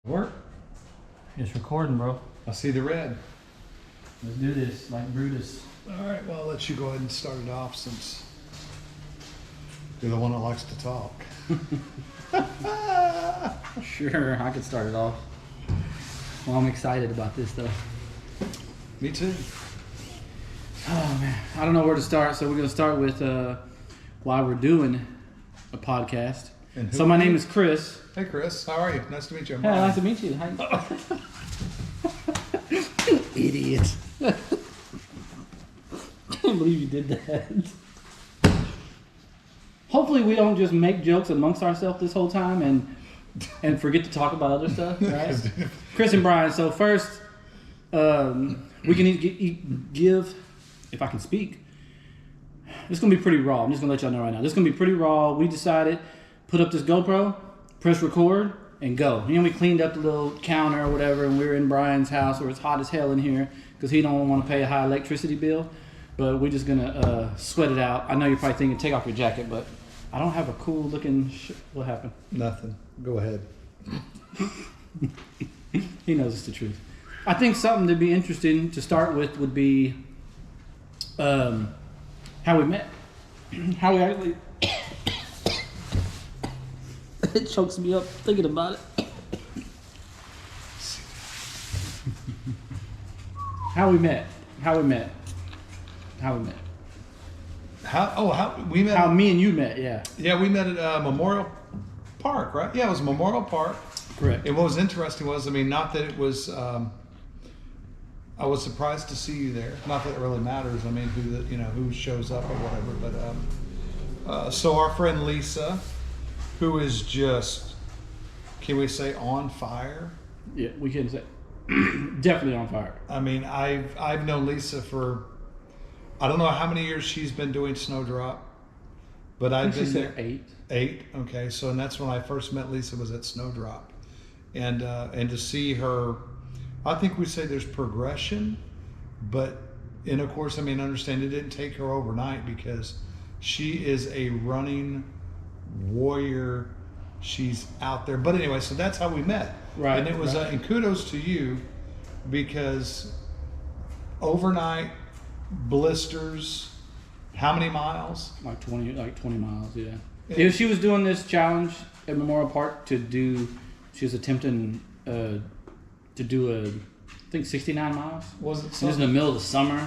Work? It's recording, bro. I see the red. Let's do this like Brutus. All right, well, I'll let you go ahead and start it off since you're the one that likes to talk. Sure, I could start it off. Well, I'm excited about this, though. Me too. Oh, man. I don't know where to start, so we're going to start with why we're doing a podcast. So my name is Chris. Hey, Chris. How are you? Nice to meet you. Hey, nice to meet you. Hi. Idiot. I can't believe you did that. Hopefully we don't just make jokes amongst ourselves this whole time and forget to talk about other stuff, right? Chris and Brian, so first, we can give, if I can speak, it's going to be pretty raw. I'm just going to let y'all know right now. This is going to be pretty raw. We decided, put up this GoPro, press record, and go. You know, we cleaned up the little counter or whatever, and we were in Brian's house where it's hot as hell in here because he don't want to pay a high electricity bill. But we're just going to sweat it out. I know you're probably thinking, take off your jacket, but I don't have a cool looking what happened? Nothing. Go ahead. He knows it's the truth. I think something to be interesting to start with would be how we met. How we actually... It chokes me up thinking about it. How we met. How me and you met, yeah. Yeah, we met at Memorial Park, right? Yeah, it was Memorial Park. Correct. And what was interesting was, I mean, not that it was, I was surprised to see you there. Not that it really matters. I mean, who shows up or whatever. But so our friend Lisa, who is just, can we say on fire? Yeah, we can say definitely on fire. I mean, I've known Lisa for, I don't know how many years she's been doing Snowdrop, but I've been there 8. 8. Okay, so and that's when I first met Lisa, was at Snowdrop, and to see her, I think we say there's progression, but and of course, I mean, understand it didn't take her overnight because she is a running warrior. She's out there. But anyway, so that's how we met. Right. And it was and kudos to you because overnight blisters, how many miles? Like 20 miles, yeah. She was doing this challenge at Memorial Park she was attempting to do I think 69 miles. Was it? It was in the middle of the summer.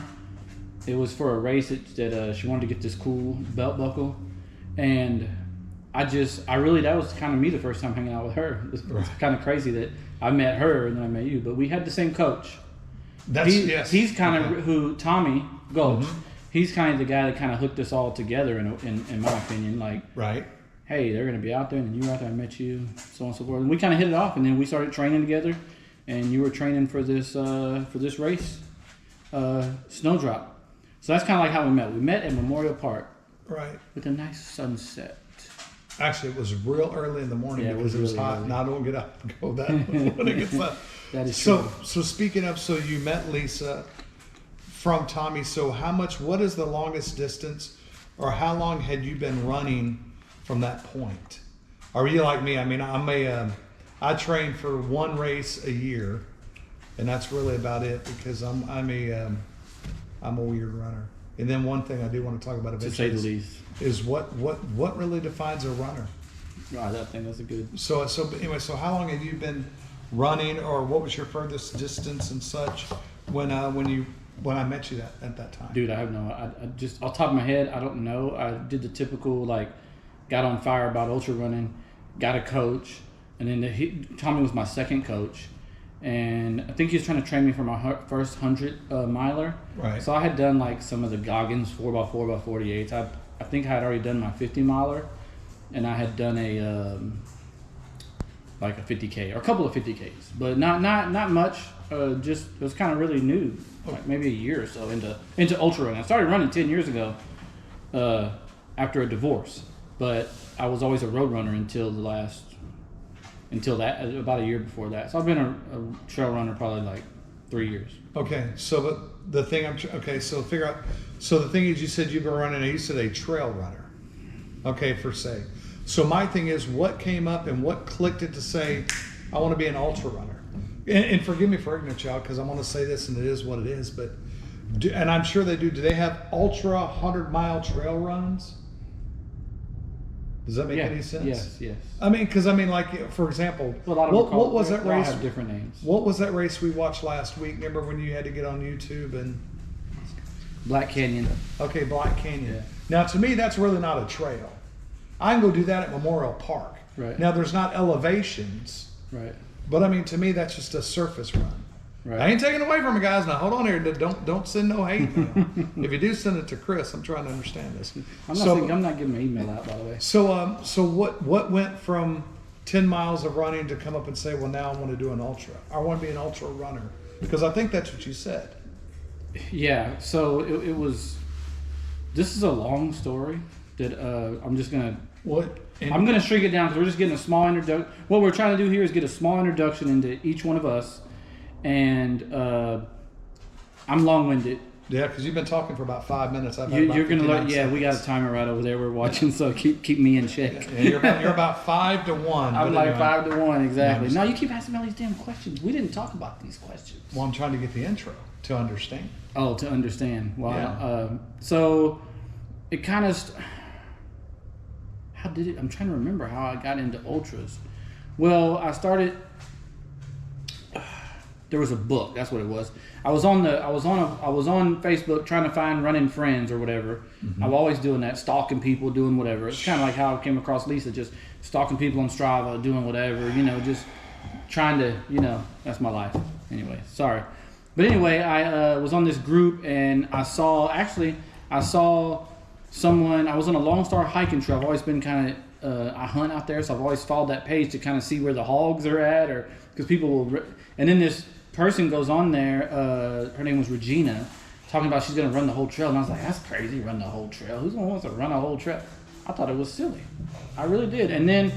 It was for a race that she wanted to get this cool belt buckle, and that was kind of me the first time hanging out with her. It's kind of crazy that I met her and then I met you, but we had the same coach. He's kind of who Tommy Gulch. Mm-hmm. He's kind of the guy that kind of hooked us all together in my opinion. Like, right. Hey, they're going to be out there, and then you were out there, I met you, so on and so forth. And we kind of hit it off, and then we started training together, and you were training for this race, Snowdrop. So that's kind of like how we met. We met at Memorial Park. Right. With a nice sunset. Actually, it was real early in the morning because it was really hot, early. And I don't get up and go that when it gets up. That is true. So speaking of, so you met Lisa from Tommy. So what is the longest distance, or how long had you been running from that point? Are you like me? I mean, I train for one race a year, and that's really about it because I'm a weird runner. And then one thing I do want to talk about eventually, to say the least, is what really defines a runner. Right, I think that's a good. So anyway, so how long have you been running, or what was your furthest distance and such when I met you at that time? Dude, I have no. I just off the top of my head, I don't know. I did the typical got on fire about ultra running, got a coach, and then Tommy was my second coach. And I think he was trying to train me for my first 100 miler. Right. So I had done some of the Goggins 4x4x48s. I think I had already done my 50 miler, and I had done a 50K or a couple of 50Ks, but not much. Just it was kind of really new, maybe a year or so into ultra running. I started running 10 years ago after a divorce, but I was always a road runner until about a year before that. So I've been a trail runner probably 3 years. Okay, so but the thing so figure out. So the thing is, you said you've been running. You said a trail runner. Okay, per se. So my thing is, what came up and what clicked it to say, I want to be an ultra runner. And forgive me for ignorant, child, because I want to say this, and it is what it is. But and I'm sure they do. Do they have ultra 100-mile trail runs? Does that make any sense? Yes. I mean, because like for example, Well, a lot of them what was that they all race? have different names. What was that race we watched last week? Remember when you had to get on YouTube and Black Canyon. okay, Black Canyon. Yeah. Now to me, that's really not a trail. I can go do that at Memorial Park. Right. Now there's not elevations, Right. but I mean to me that's just a surface run. Right. I ain't taking away from it, guys. Now hold on here. Don't send no hate mail. If you do, send it to Chris. I'm trying to understand this. I'm not giving my email out, by the way. So what went from 10 miles of running to come up and say, well, now I want to do an ultra. I want to be an ultra runner, because I think that's what you said. Yeah. So it was. This is a long story that I'm just gonna. What? I'm gonna shrink it down because we're just getting a small introduction. What we're trying to do here is get a small introduction into each one of us, and I'm long-winded. Yeah, because you've been talking for about 5 minutes. You're gonna learn. Yeah, we got a timer right over there. We're watching, so keep me in check. Yeah, you're about 5 to 1. I'm like 5 to 1 exactly. No, No, you keep asking me all these damn questions. We didn't talk about these questions. Well, I'm trying to get the intro to understand. Oh, to understand. Wow. Yeah. So it kind of. How did it? I'm trying to remember how I got into ultras. Well, I started. There was a book. That's what it was. I was on Facebook trying to find running friends or whatever. Mm-hmm. I'm always doing that, stalking people, doing whatever. It's kind of like how I came across Lisa, just stalking people on Strava, doing whatever. just trying to, that's my life. Anyway, sorry. But anyway, I was on this group and I saw someone. I was on a Lone Star hiking trail. I've always been kind of I hunt out there, so I've always followed that page to kind of see where the hogs are at, or because people will. And then this person goes on there. Her name was Regina, talking about she's gonna run the whole trail, and I was like, that's crazy, run the whole trail. Who's gonna want to run a whole trail? I thought it was silly. I really did. And then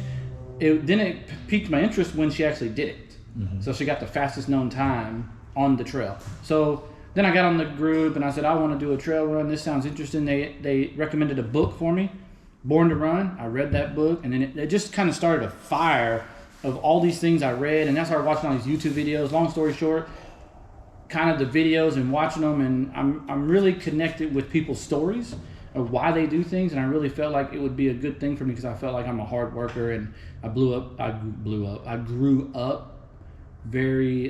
it piqued my interest when she actually did it. Mm-hmm. So she got the fastest known time on the trail. So then I got on the group and I said, I want to do a trail run. This sounds interesting. They recommended a book for me, Born to Run. I read that book, and then it just kind of started a fire of all these things I read, and I started watching all these YouTube videos. Long story short, kind of the videos and watching them, and I'm really connected with people's stories of why they do things, and I really felt like it would be a good thing for me because I felt like I'm a hard worker, and I grew up very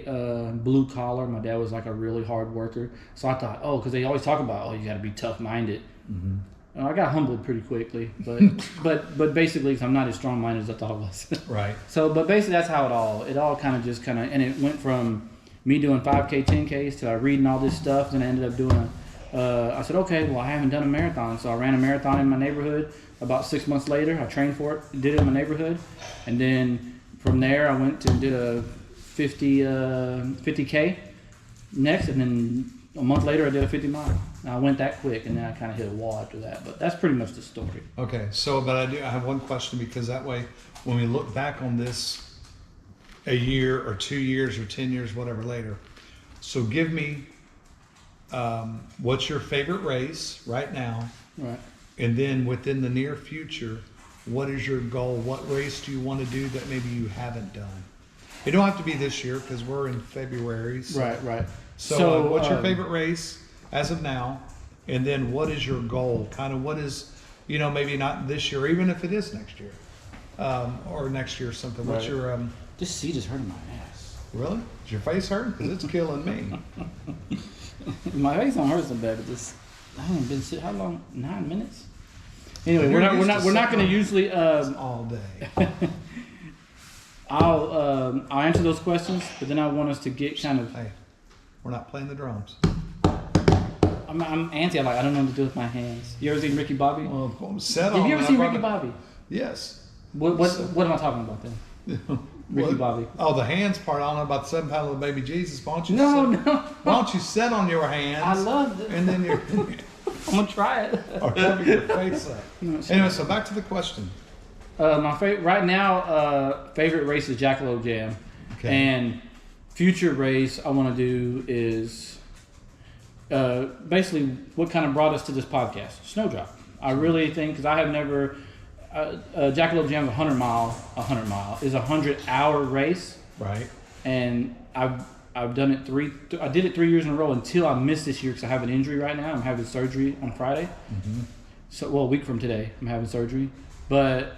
blue collar. My dad was like a really hard worker, so I thought, because they always talk about, you got to be tough minded. Mm-hmm. I got humbled pretty quickly, but basically, I'm not as strong minded as I thought I was. Right. So, but basically, that's how it all kind of and it went from me doing 5K, 10Ks to reading all this stuff. Then I ended up doing I said, okay, well, I haven't done a marathon, so I ran a marathon in my neighborhood. About 6 months later, I trained for it, did it in my neighborhood, and then from there, I went and did a 50K next, and then a month later I did a 50 mile. I went that quick, and then I kind of hit a wall after that. But that's pretty much the story. Okay, but I have one question, because that way, when we look back on this a year or 2 years or 10 years, whatever later, so give me what's your favorite race right now? Right. And then within the near future, what is your goal? What race do you want to do that maybe you haven't done? It don't have to be this year because we're in February. So, Right. So what's your favorite race as of now? And then what is your goal? Kind of what is, maybe not this year, even if it is next year, or next year or something. What's your This seat is hurting my ass. Really? Is your face hurting? Because it's killing me. My face don't hurt so bad, but I haven't been sitting. How long? 9 minutes. Anyway, we're not going to usually all day. I'll answer those questions, but then I want us to get kind of. Hey, we're not playing the drums. I'm antsy. I don't know what to do with my hands. You ever seen Ricky Bobby? Well, set Have you ever seen Ricky Bobby? Yes. What am I talking about then? Ricky Bobby. Oh, the hands part. I don't know about the 7 pound little baby Jesus. Why don't you? No. Why don't you sit on your hands? I love it. And then you're. I'm gonna try it. Or cover your face up. Anyway, so back to the question. My favorite right now. Favorite race is Jackalope Jam, Okay. and future race I want to do is basically what kind of brought us to this podcast, Snowdrop. I really think because I have never. Jackalope Jam is 100 mile is a 100-hour race. Right. And I've done it I did it 3 years in a row until I missed this year because I have an injury right now. I'm having surgery on Friday. Mm-hmm. So, well, a week from today, I'm having surgery. But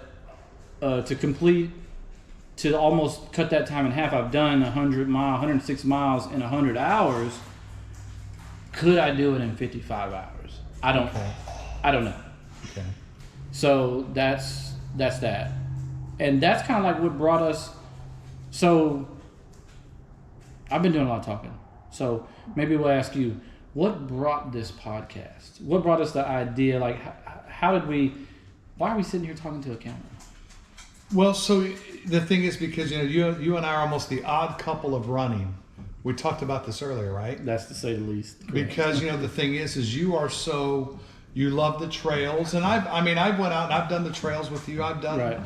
to almost cut that time in half, I've done 106 miles in 100 hours. Could I do it in 55 hours? I don't know. Okay. So that's that. And that's kind of like what brought us. So I've been doing a lot of talking. So maybe we'll ask you, what brought this podcast? What brought us the idea? Like, why are we sitting here talking to a camera? Well, so the thing is, because you and I are almost the odd couple of running. We talked about this earlier, right? That's to say the least. Correct. Because the thing is you love the trails, and I've went out and I've done the trails with you. I've done, right.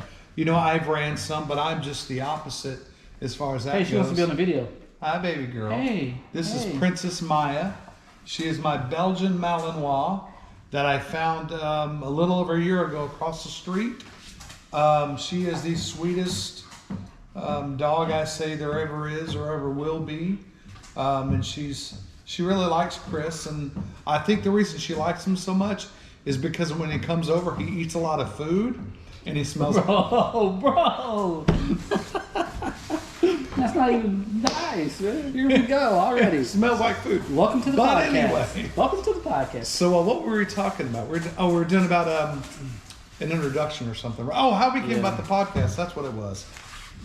I've ran some, but I'm just the opposite as far as that goes. Hey, she wants to be on the video. Hi, baby girl. Hey. This is Princess Maya. She is my Belgian Malinois that I found a little over a year ago across the street. She is the sweetest dog I say there ever is or ever will be. And she really likes Chris, and I think the reason she likes him so much is because when he comes over, he eats a lot of food, and he smells. Bro, that's not even nice. Man. Here we go already. It smells like food. Welcome to the podcast. Anyway, welcome to the podcast. So what were we talking about? We're doing about an introduction or something. Oh, how we came about the podcast. That's what it was.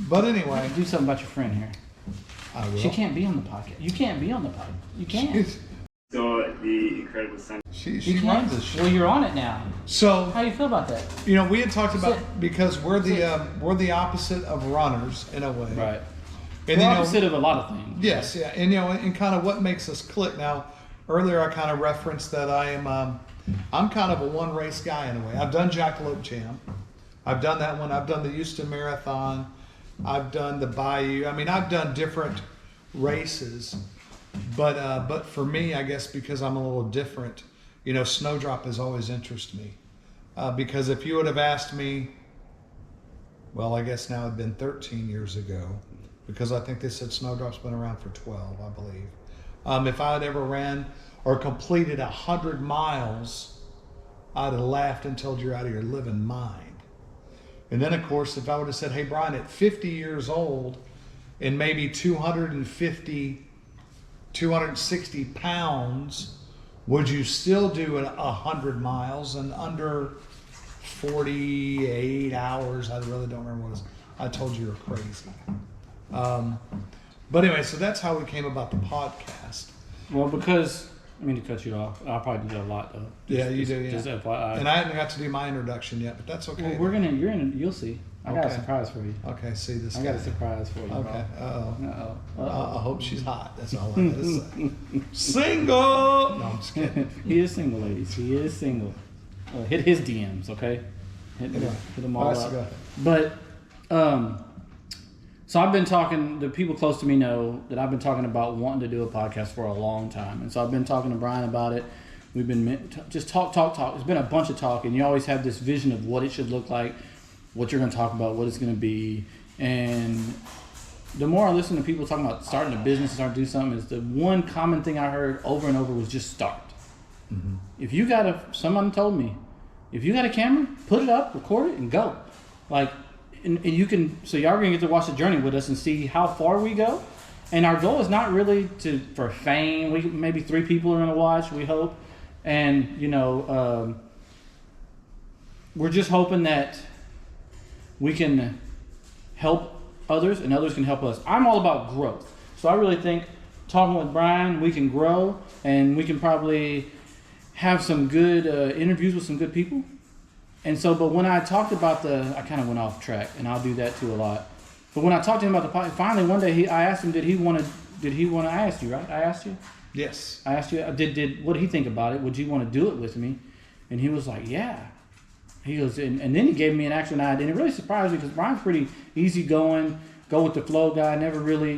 But anyway, do something about your friend here. I will. She can't be on the podcast. You can't be on the podcast. You can't. So the Incredible Sun. She runs this shit. Well, you're on it now. So how do you feel about that? We had talked about because we're the opposite of runners in a way. Right. And we're opposite of a lot of things. Yes, yeah, and and kind of what makes us click. Now, earlier I kind of referenced that I'm kind of a one race guy in a way. I've done Jackalope Jam. I've done that one. I've done the Houston Marathon. I've done the Bayou. I've done different races, but for me, I guess because I'm a little different, Snowdrop has always interested me. Because if you would have asked me, well, I guess now it'd been 13 years ago, because I think they said Snowdrop's been around for 12, I believe. If I had ever ran or completed 100 miles, I'd have laughed and told you you're out of your living mind. And then, of course, if I would have said, hey, Brian, at 50 years old and maybe 250, 260 pounds, would you still do 100 miles in under 48 hours? I really don't remember what it was. I told you were crazy. But anyway, so that's how we came about the podcast. Well, because... I mean to cut you off. I'll probably do that a lot though. You do. Yeah. Just FYI. And I haven't got to do my introduction yet, but that's okay. Well, you'll see. I got a surprise for you. Okay, see this. I got a surprise for you. Okay. Uh-oh. I hope she's hot. That's all I gotta say. Single. No, I'm just kidding. He is single, ladies. He is single. Hit his DMs, okay? Hit them all up. So but so I've been talking, the people close to me know that I've been talking about wanting to do a podcast for a long time. And so I've been talking to Brian about it. We've been just talk. It's been a bunch of talk, and you always have this vision of what it should look like, what you're going to talk about, what it's going to be. And the more I listen to people talking about starting a business, starting to do something, is the one common thing I heard over and over was just start. Mm-hmm. If you someone told me, if you got a camera, put it up, record it, and go. And you can, so y'all are going to get to watch the journey with us and see how far we go. And our goal is not really for fame. Maybe 3 people are going to watch, we hope. And, we're just hoping that we can help others and others can help us. I'm all about growth. So I really think talking with Brian, we can grow and we can probably have some good interviews with some good people. And so, but when I talked about I kind of went off track, and I'll do that too a lot. But when I talked to him about the podcast, finally one day I asked him, did he want to? I asked you, right? I asked you. Yes. I asked you, what did he think about it? Would you want to do it with me? And he was like, yeah. He goes, and then he gave me an action idea, and it really surprised me because Brian's pretty easygoing, go with the flow guy, never really,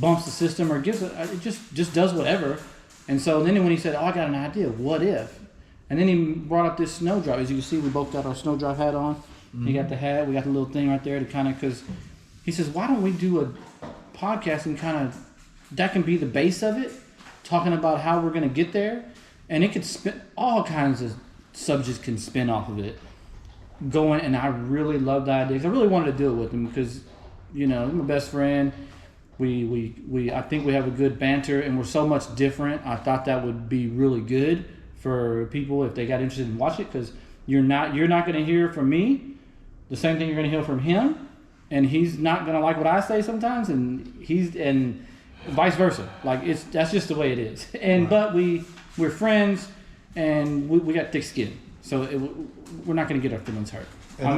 bumps the system or gives it just does whatever. And so then when he said, I got an idea, what if? And then he brought up this Snowdrop. As you can see, we both got our Snowdrop hat on. Mm-hmm. He got the hat. We got the little thing right there to kind of, because he says, why don't we do a podcast and kind of, that can be the base of it, talking about how we're going to get there. And it could spin, all kinds of subjects can spin off of it. And I really loved the idea. I really wanted to do it with him because, he's my best friend. I think we have a good banter and we're so much different. I thought that would be really good for people if they got interested in watching it, because you're not going to hear from me the same thing you're going to hear from him, and he's not going to like what I say sometimes, and vice versa. Like that's just the way it is. And but we're friends, and we got thick skin, so we're not going to get our feelings hurt. I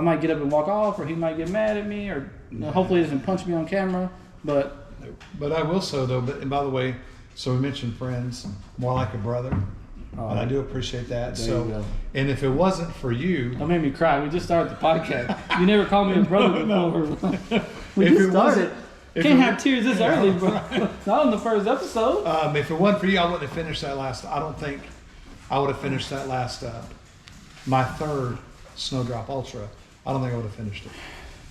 might get up and walk off, or he might get mad at me, or hopefully he doesn't punch me on camera. But I will say though. And by the way, so we mentioned friends, more like a brother, and I do appreciate that. So, and if it wasn't for you, don't make me cry. We just started the podcast. You never called me a brother before. We just started. Can't have tears this early, bro. Not on the first episode. If it wasn't for you, I wouldn't have finished that last. I don't think I would have finished that last. My third Snowdrop Ultra. I don't think I would have finished it.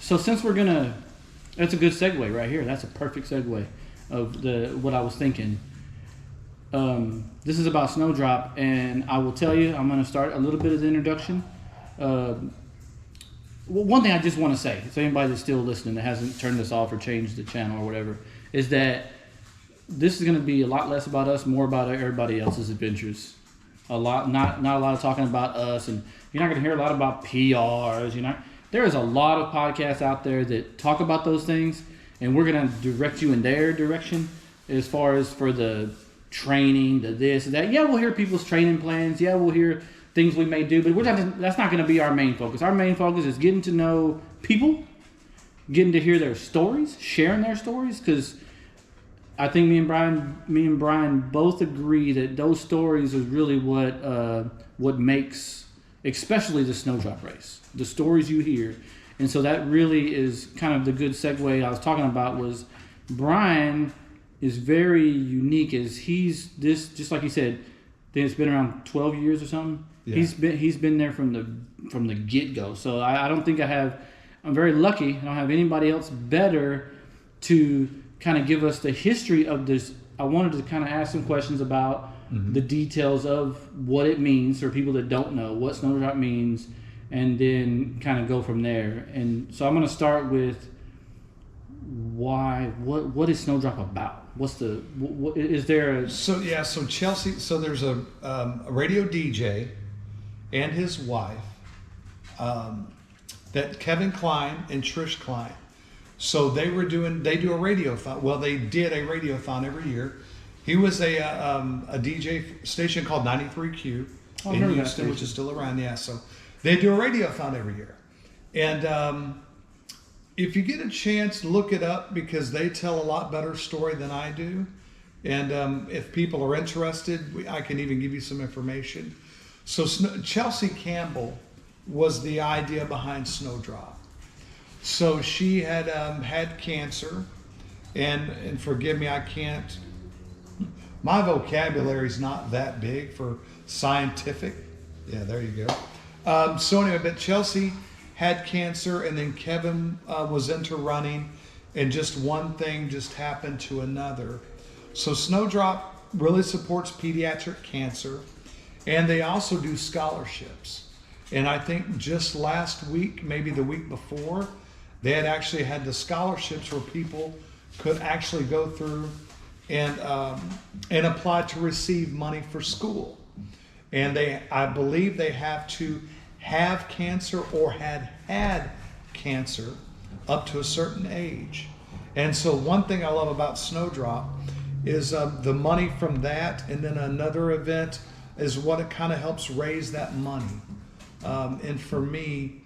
So since that's a good segue right here. That's a perfect segue of what I was thinking. This is about Snowdrop, and I will tell you, I'm going to start a little bit of the introduction. One thing I just want to say, so anybody that's still listening that hasn't turned this off or changed the channel or whatever, is that this is going to be a lot less about us, more about everybody else's adventures. Not a lot of talking about us, and you're not going to hear a lot about PRs. There is a lot of podcasts out there that talk about those things, and we're going to direct you in their direction as far as for the training, the this and that. Yeah, we'll hear people's training plans. Yeah, we'll hear things we may do, but that's not going to be our main focus. Our main focus is getting to know people, getting to hear their stories, sharing their stories, because I think me and Brian both agree that those stories is really what makes, especially the Snowdrop race, the stories you hear. And so that really is kind of the good segue I was talking about. Was Brian is very unique, as he's this, just like you said, I think it's been around 12 years or something. Yeah. He's been there from the get-go. So I don't think I'm very lucky. I don't have anybody else better to kind of give us the history of this. I wanted to kind of ask some questions about the details of what it means for people that don't know what Snowdrop means, and then kind of go from there. And so I'm going to start with what is Snowdrop about? What is there a... So Chelsea, so there's a radio DJ and his wife, that Kevin Klein and Trish Klein. So they do a radiothon. Well, they did a radiothon every year. He was a DJ station called 93Q in Houston, which is still around. Yeah, so they do a radiothon every year. And if you get a chance, look it up, because they tell a lot better story than I do. And if people are interested, I can even give you some information. So Chelsea Campbell was the idea behind Snowdrop. So she had had cancer, and forgive me, my vocabulary's not that big for scientific. Yeah, there you go. So anyway, but Chelsea had cancer, and then Kevin was into running, and just one thing just happened to another. So Snowdrop really supports pediatric cancer, and they also do scholarships. And I think just last week, maybe the week before, they had actually had the scholarships where people could actually go through and apply to receive money for school. And I believe they have to have cancer or had cancer up to a certain age. And so one thing I love about Snowdrop is the money from that, and then another event is what it kind of helps raise that money. And for me,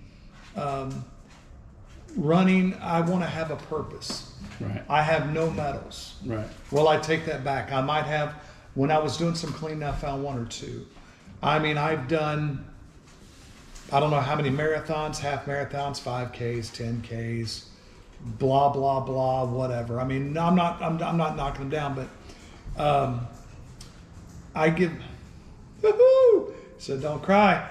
running, I want to have a purpose. Right. I have no medals. Right. Well, I take that back. I might have, when I was doing some cleaning, I found one or two. I mean, I've done, I don't know how many marathons, half marathons, 5Ks, 10Ks, blah, blah, blah, whatever. I mean, I'm not knocking them down, but I give, woohoo! So don't cry.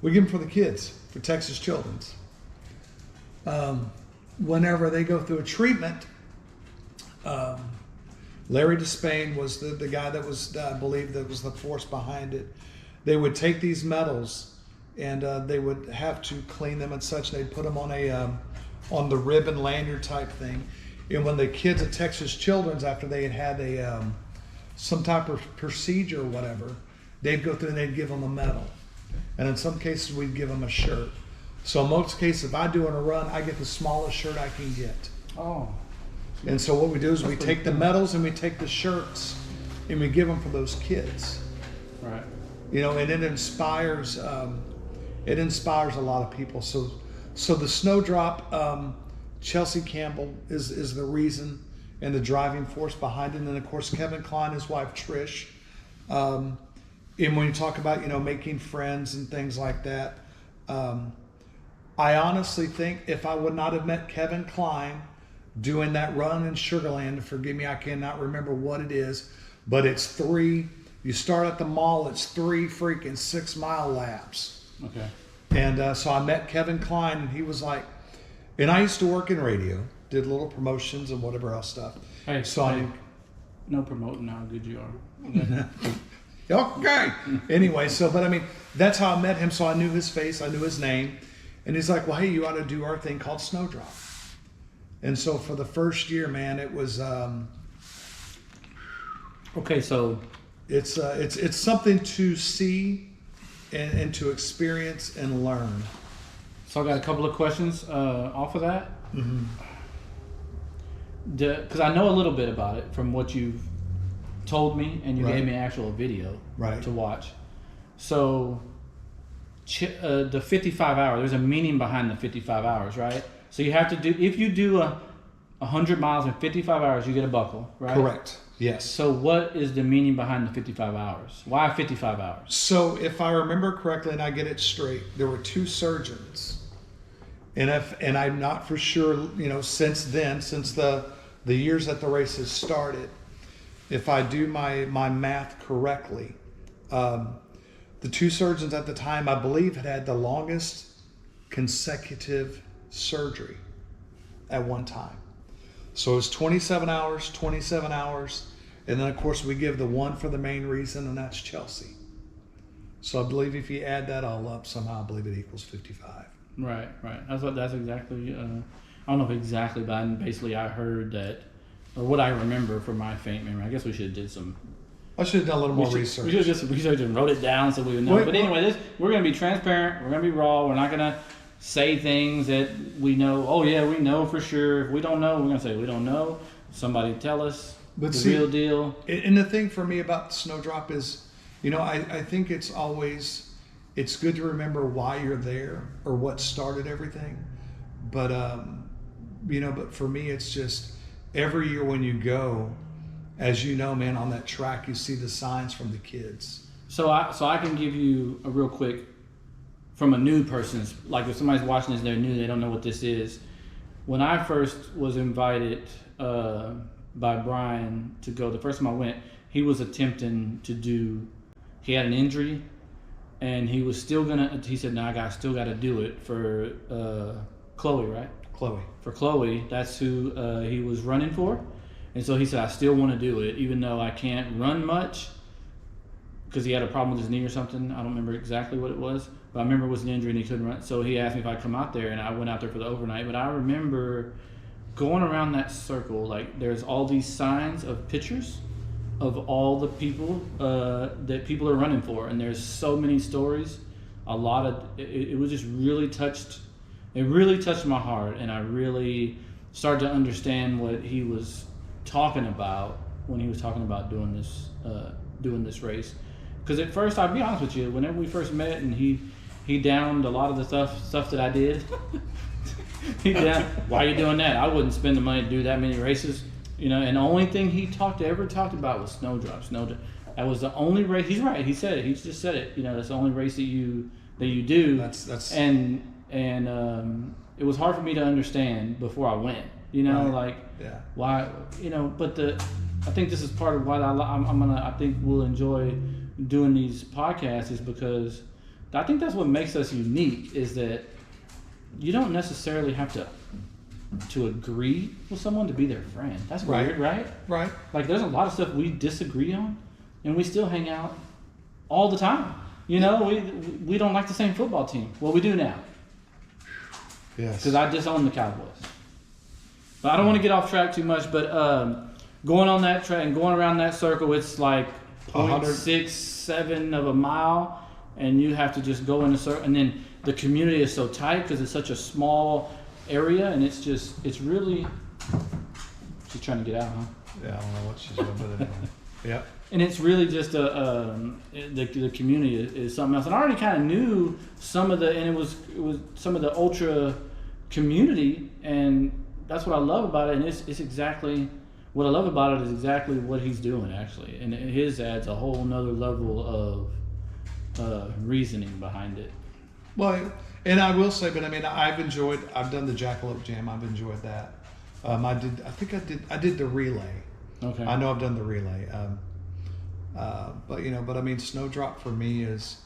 We give them for the kids, for Texas Children's. Whenever they go through a treatment, Larry Despain was the guy that was, I believe, that was the force behind it. They would take these medals and they would have to clean them and such. They'd put them on the ribbon lanyard type thing. And when the kids at Texas Children's, after they had a some type of procedure or whatever, they'd go through and they'd give them a medal. And in some cases, we'd give them a shirt. So in most cases, if I do in a run, I get the smallest shirt I can get. Oh. And so what we do is we take the medals and we take the shirts and we give them for those kids. Right. You know, and it inspires a lot of people. So the Snowdrop, Chelsea Campbell is the reason and the driving force behind it. And then of course Kevin Klein, his wife Trish. And when you talk about, you know, making friends and things like that, I honestly think if I would not have met Kevin Klein doing that run in Sugarland, forgive me, I cannot remember what it is, but it's 3. You start at the mall, it's 3 freaking 6-mile laps. Okay. And so I met Kevin Klein, and he was like, and I used to work in radio, did little promotions and whatever else stuff. Hey, so hey, no promoting how good you are. Okay. Anyway, but I mean, that's how I met him. So I knew his face, I knew his name. And he's like, well, hey, you ought to do our thing called Snowdrop. And so for the first year, man, it was. Okay, so it's something to see and to experience and learn. So I got a couple of questions off of that. Mm-hmm. Because I know a little bit about it from what you've told me, and you gave me an actual video to watch. So the 55 hours, there's a meaning behind the 55 hours, right? So you have to do, if you do 100 miles in 55 hours, you get a buckle, right? Correct. Yes. So what is the meaning behind the 55 hours? Why 55 hours? So if I remember correctly and I get it straight, there were 2 surgeons. And I'm not for sure, you know, since the years that the race has started, if I do my math correctly, the 2 surgeons at the time, I believe, had the longest consecutive surgery at one time. So it was 27 hours, and then of course we give the one for the main reason, and that's Chelsea. So I believe if you add that all up, somehow I believe it equals 55. Right. That's exactly. I don't know if exactly, but basically I heard that, or what I remember from my faint memory. I guess we should have did some. I should have done a little more research. We should have just wrote it down so we would know. But anyway, we're going to be transparent. We're going to be raw. We're not going to say things that we know. Oh yeah, we know for sure. If we don't know, we're going to say we don't know. Somebody tell us real deal. And the thing for me about Snowdrop is, you know, I think it's good to remember why you're there or what started everything. But, you know, but for me, it's just every year when you go, as you know, man, on that track, you see the signs from the kids. So I can give you a real quick, from a new person's, like if somebody's watching this, they're new, they don't know what this is. When I first was invited by Brian to go, the first time I went, he was attempting to do, he had an injury, and he was still he said, no, I still got to do it for Chloe, right? Chloe. For Chloe, that's who he was running for. And so he said, I still want to do it, even though I can't run much, because he had a problem with his knee or something. I don't remember exactly what it was, but I remember it was an injury and he couldn't run. So he asked me if I'd come out there, and I went out there for the overnight. But I remember going around that circle, like there's all these signs of pictures of all the people that people are running for. And there's so many stories. A lot of, it was just really touched, it really touched my heart. And I really started to understand what he was talking about when he was talking about doing this race. Because at first, I'll be honest with you, whenever we first met and he downed a lot of the stuff that I did, why are you doing that? I wouldn't spend the money to do that many races, you know. And the only thing he ever talked about was Snowdrop. That was the only race. He's right. He said it. He just said it. You know, that's the only race that you do. That's and it was hard for me to understand before I went. You know, why, you know. But I think this is part of why I think we'll enjoy doing these podcasts, is because I think that's what makes us unique is that you don't necessarily have to agree with someone to be their friend. That's Right. weird, right? Right. Like there's a lot of stuff we disagree on, and we still hang out all the time. You know, we don't like the same football team. Well, we do now Yes. because I disown the Cowboys. But I don't want to get off track too much. But going on that track and going around that circle, it's like 0.67 of a mile, and you have to just go in a circle. And then the community is so tight because it's such a small area, and it's really. She's trying to get out, huh? Yeah, I don't know what she's doing, but anyway. Yep. And it's really just the community is something else. And I already kind of knew some of and it was some of the ultra community, and that's what I love about it. And it's exactly what I love about it is exactly what he's doing actually, and his adds a whole nother level of reasoning behind it. Well, and I will say, but I mean, I've done the Jackalope Jam. I've enjoyed that. I did the relay. Okay. I know I've done the relay. But I mean, Snowdrop for me is,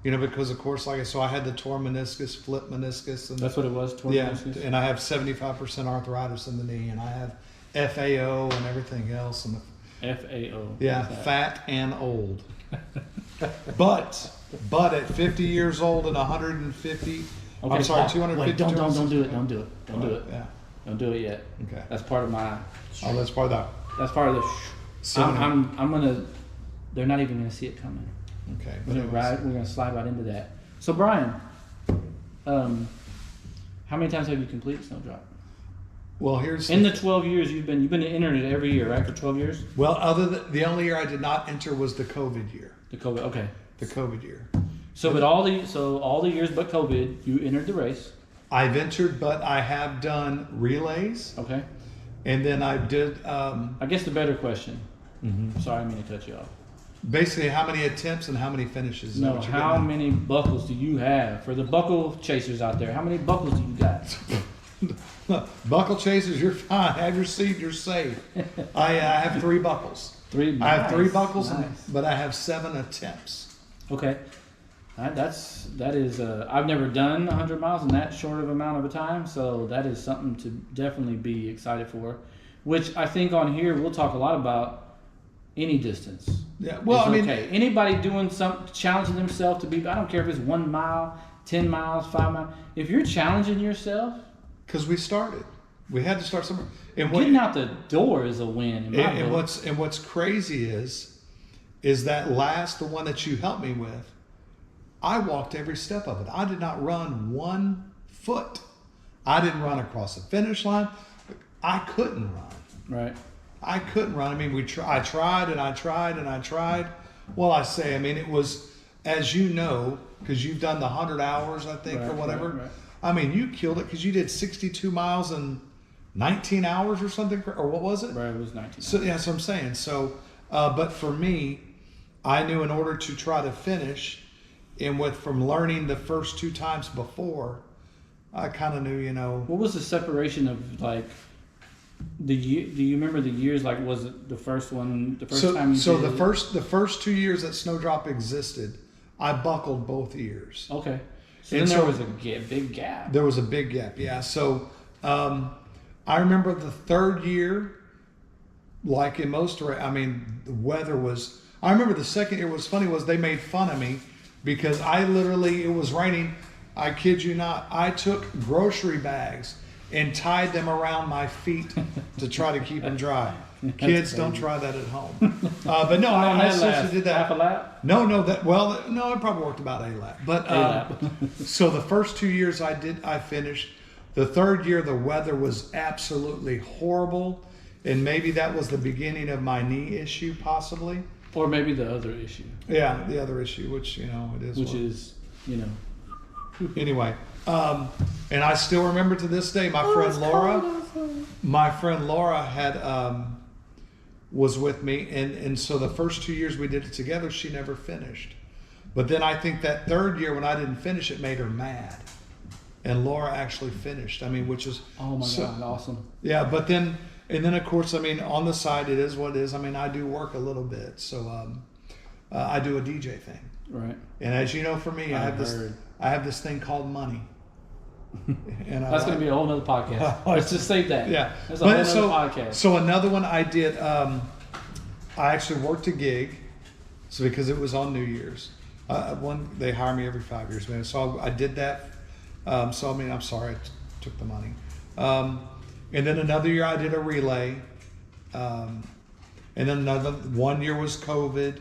because of course, I had the torn meniscus, flip meniscus, and That's what it was. yeah, and I have 75% arthritis in the knee, and I have FAO and everything else, and FAO. yeah, fat and old. but at 50 years old and 150, Okay, I'm sorry, Paul, 250. wait, don't do it. Don't do it. Yeah. Don't do it yet. Okay. That's part of my. Oh, that's part of that. That's part of the. So- I'm gonna. They're not even gonna see it coming. Okay. We're gonna slide right into that. So Brian, how many times have you completed Snowdrop? Well, here's In the 12 years you've been entering it every year, right? For 12 years. well, other than the only year I did not enter was the COVID year. The COVID. Okay. The COVID year. So, but all the years but COVID, you entered the race. I've entered, but I have done relays, Okay. and then I did I guess the better question. Sorry, I didn't mean to cut you off. basically how many attempts and how many finishes. Is that No, what you're how getting many buckles do you have for the buckle chasers out there? How many buckles do you got? at? Buckle chasers, you're fine. Have your seat, you're safe. I have 3 buckles. Three. I have 3 buckles, Nice. but I have 7 attempts. Okay. That is. I've never done 100 miles in that short of amount of a time, so that is something to definitely be excited for. Which I think on here we'll talk a lot about any distance. Yeah. Well, It's I mean, okay. Anybody doing challenging themselves to be. I don't care if it's 1 mile, 10 miles, 5 miles. If you're challenging yourself, because we started, we had to start somewhere. And getting out the door is a win. In my and book. what's crazy is that the one that you helped me with, I walked every step of it. I did not run 1 foot. I didn't run across the finish line. I couldn't run. Right. I couldn't run. I mean, I tried and I tried and I tried. Well, it was, as you know, because you've done the 100 hours, I think, Right, or whatever. right. I mean, you killed it because you did 62 miles in 19 hours or something, or what was it? Right. It was 19. So yeah, that's what I'm saying. So, but for me, I knew in order to try to finish, from learning the first 2 times before, I kind of knew, What was the separation of like the year? Do you remember the years? Like, was it the first one? The first time you did the first 2 years that Snowdrop existed, I buckled both years. Okay. So And then there so- was a big gap. There was a big gap, yeah. So I remember the 3rd year, like in most, the weather was. I remember the 2nd year was funny was they made fun of me because it was raining. I kid you not. I took grocery bags and tied them around my feet to try to keep them dry. Kids, don't try that at home. But no, I seriously did that. Half a lap. No, it probably worked about a lap. But A lap. so the first 2 years I finished. The 3rd year the weather was absolutely horrible, and maybe that was the beginning of my knee issue, possibly. Or maybe the other issue, Yeah, the other issue, which it is. which is Anyway, and I still remember to this day my friend Laura had was with me, and so the first 2 years we did it together, she never finished. But then I think that 3rd year when I didn't finish, it made her mad, and Laura actually finished. Which is oh my god, awesome. yeah. But then of course, on the side it is what it is. I do work a little bit, so I do a DJ thing. Right. And as you know, for me, I heard. have this thing called money. And That's going to be a whole nother podcast. Let's just save that. Yeah. That's a whole nother podcast. So another one I did, I actually worked a gig, so because it was on New Year's. They hire me every 5 years, man. So I did that. So I mean, I'm sorry, I took the money. And then another year I did a relay. And then another 1 year was COVID.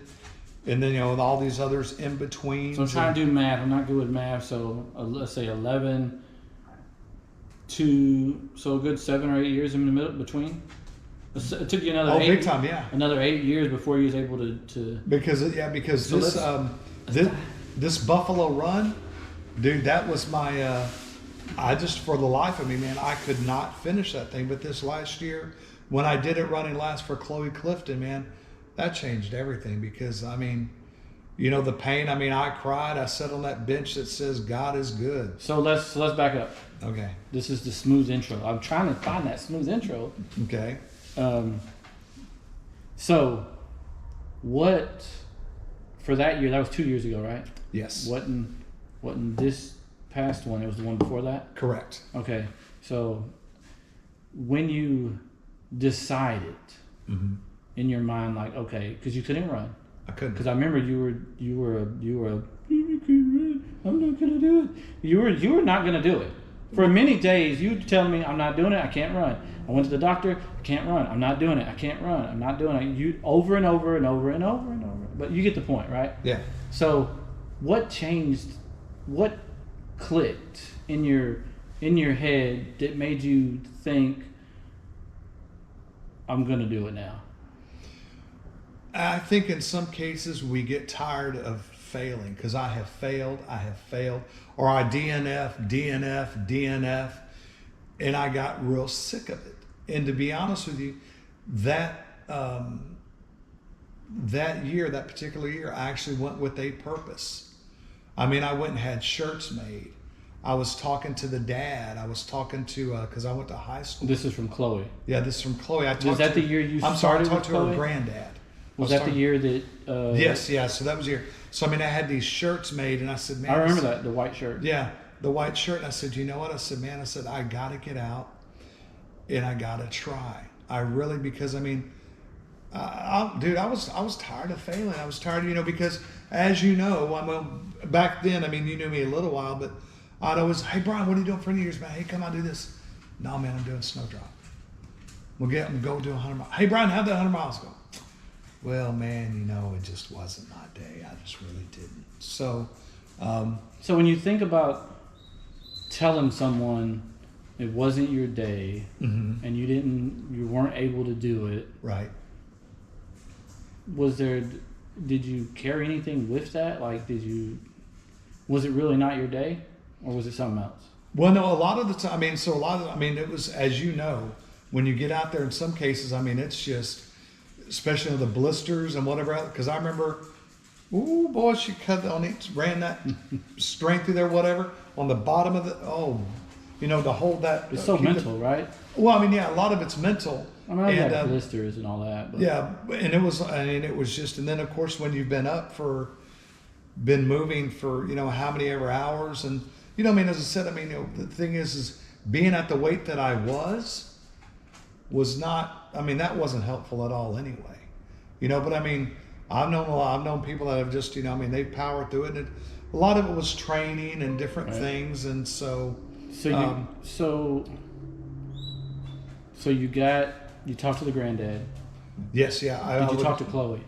And then, with all these others in between. So I'm trying to do math. I'm not good with math. So let's say 11 to, so a good 7 or 8 years in the middle between. It took you another big time, yeah. Another 8 years before you was able to. Because So this Buffalo run, dude, that was my. I just, for the life of me, man, I could not finish that thing. But this last year, when I did it running last for Chloe Clifton, man, that changed everything. Because I mean, the pain. I mean, I cried. I sat on that bench that says God is good. So let's back up. Okay. This is the smooth intro. I'm trying to find that smooth intro. Okay. So what for that year? That was 2 years ago, right? Yes. What in this past one? It was the one before that. Correct. Okay. So when you decided in your mind, like, okay, because you couldn't run. I couldn't. Because I remember you were I'm not gonna do it. You were not gonna do it. For many days, you tell me, I'm not doing it. I can't run. I went to the doctor. I can't run. I'm not doing it. I can't run. I'm not doing it. You over and over and over and over and over. But you get the point, right? Yeah. So, what changed? What clicked in your head that made you think, I'm gonna do it now? I think in some cases we get tired of failing, because I have failed, or I DNF, and I got real sick of it. And to be honest with you, that particular year, I actually went with a purpose. I mean, I went and had shirts made. I was talking to the dad. I was talking to, because I went to high school. This is from Chloe. Yeah, this is from Chloe. Was that the year you I'm sorry, I started talked with to her Chloe? granddad. Was that the year that? Yes, yeah. So that was the year. So I mean, I had these shirts made, and I said, "Man, I remember that, the white shirt." Yeah, the white shirt. And I said, "You know what?" I said, "Man, I got to get out, and I got to try. I really, because I mean, dude, I was tired of failing. I was tired, because as you know, back then, I mean, you knew me a little while, but I'd always, hey Brian, what are you doing for New Year's, man? Hey, come on, do this. No, man, I'm doing Snowdrop. I'm go do 100 miles. Hey Brian, how'd that 100 miles go? Well, man, it just wasn't my day. I just really didn't. So, so when you think about telling someone it wasn't your day and you weren't able to do it, right? Did you carry anything with that? Like, was it really not your day, or was it something else? Well, no, a lot of the time, it was, as you know, when you get out there, in some cases, I mean, it's just, especially the blisters and whatever, because I remember, ooh, boy, she ran that strength through there, whatever, on the bottom of to hold that. It's so mental, right? Well, I mean, yeah, a lot of it's mental. I mean, I got blisters and all that. But. Yeah, and it was just, and then of course when you've been moving for, how many ever hours, and, as I said, the thing is being at the weight that I was not, that wasn't helpful at all anyway, but I've known people that have just, they powered through it, and a lot of it was training and different things, and so you talked to the granddad. Yes, yeah. Did you talk to Chloe?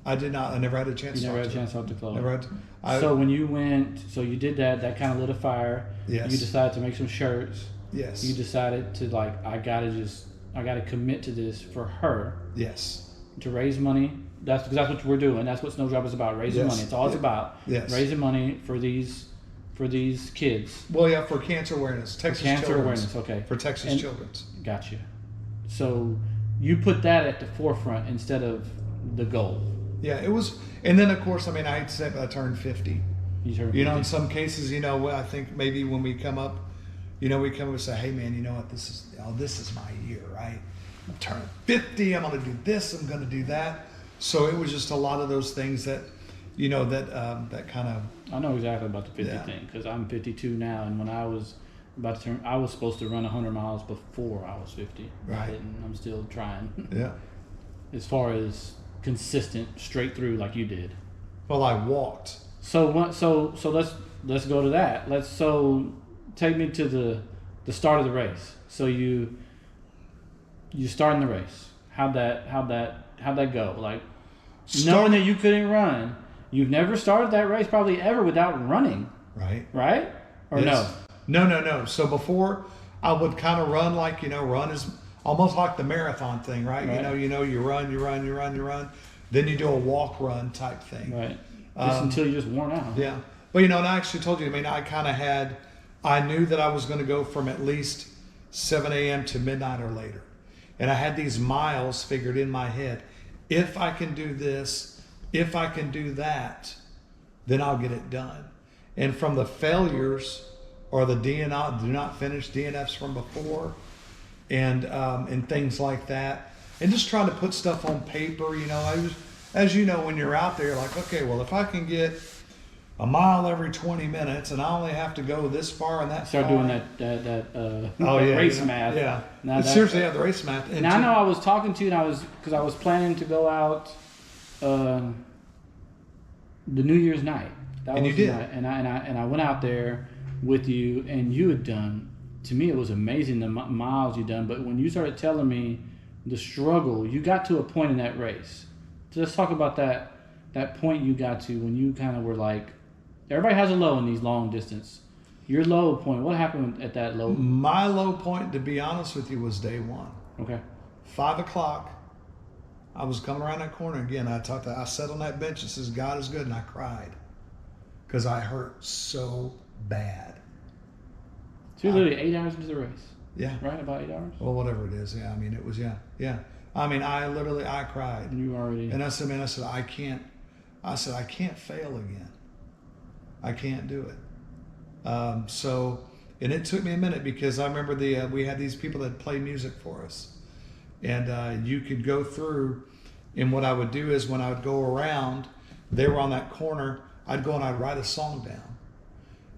I did not. I never had a chance. You never had a chance to talk to Chloe. Never had. So when you went, you did that. That kind of lit a fire. Yes. You decided to make some shirts. Yes. You decided to I gotta commit to this for her. Yes. To raise money. That's what we're doing. That's what Snowdrop is about. Raising money. It's all it's about. Yes. Raising money for these kids. Well, yeah, for cancer awareness. Awareness. Okay. For Texas Children's. Gotcha. So you put that at the forefront instead of the goal. Yeah, it was, and then of course, I hate to say it, but I turned 50. You turned 50. In some cases, I think maybe when we come up, we come up and say, hey man, you know what, this is my year, right? I'm turning 50, I'm gonna do this, I'm gonna do that. So it was just a lot of those things that, you know, that kind of, I know exactly about the 50 Yeah. thing because I'm 52 now, and when I was about to turn, I was supposed to run 100 miles before I was 50. Right. I didn't. I'm still trying. yeah. As far as consistent, straight through like you did. Well, I walked. So let's go to that. So take me to the start of the race. So you starting the race. How'd that go? Like knowing that you couldn't run. You've never started that race probably ever without running, right? Or Yes. No. So before I would kind of run like, run is almost like the marathon thing, right? Right. You run. Then you do a walk run type thing. no, right? Just until you just worn out. Yeah. Well, and I actually told you, I knew that I was going to go from at least 7 a.m. to midnight or later. And I had these miles figured in my head. If I can do this, if I can do that, then I'll get it done. And from the failures or the do not finish DNFs from before and things like that, and just trying to put stuff on paper, as you know, when you're out there, you're like, okay, well, if I can get a mile every 20 minutes and I only have to go this far and that Start far. doing that yeah, race math. Yeah. Now that- Seriously, the race math. And Now I know I was talking to you, and because I was planning to go out the New Year's night. That And was you the did. night. And I went out there with you, and you had done. To me, it was amazing the miles you done. But when you started telling me the struggle, you got to a point in that race. So let's talk about that point you got to when you kind of were like, everybody has a low in these long distance. Your low point. What happened at that low? my low point, to be honest with you, was day one. Okay. 5 o'clock. I was coming around that corner again. I sat on that bench and says, God is good. And I cried because I hurt so bad. So you're literally 8 hours into the race, Yeah. right? About 8 hours. Well, whatever it is. Yeah. I mean, it was, yeah. I mean, I cried. And you already. And I said, I can't fail again. I can't do it. And it took me a minute because I remember we had these people that play music for us. And you could go through, and what I would do is when I would go around, they were on that corner, I'd go and I'd write a song down.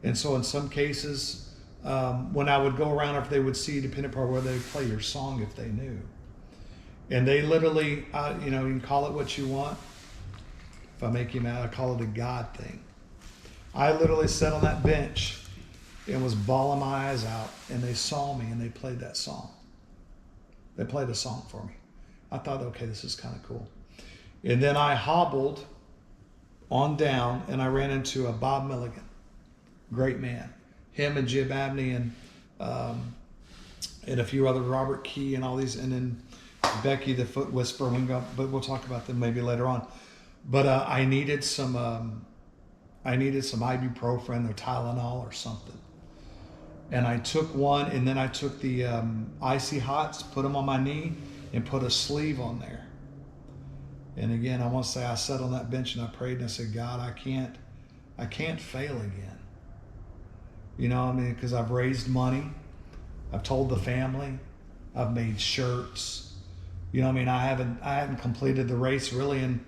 And so in some cases, when I would go around, if they would see, depending upon where they would play your song if they knew. And they literally, you can call it what you want. If I make you mad, I call it a God thing. I literally sat on that bench and was bawling my eyes out, and they saw me and they played that song. They played a song for me. I thought, okay, this is kind of cool. And then I hobbled on down, and I ran into a Bob Milligan, great man. Him and Jib Abney and a few other, Robert Key and all these, and then Becky the Foot Whisperer. But we'll talk about them maybe later on. But I needed some ibuprofen or Tylenol or something. And I took one, and then I took the Icy Hots, put them on my knee, and put a sleeve on there. And again, I want to say I sat on that bench and I prayed and I said, God, I can't fail again. Because I've raised money, I've told the family, I've made shirts. I hadn't completed the race really in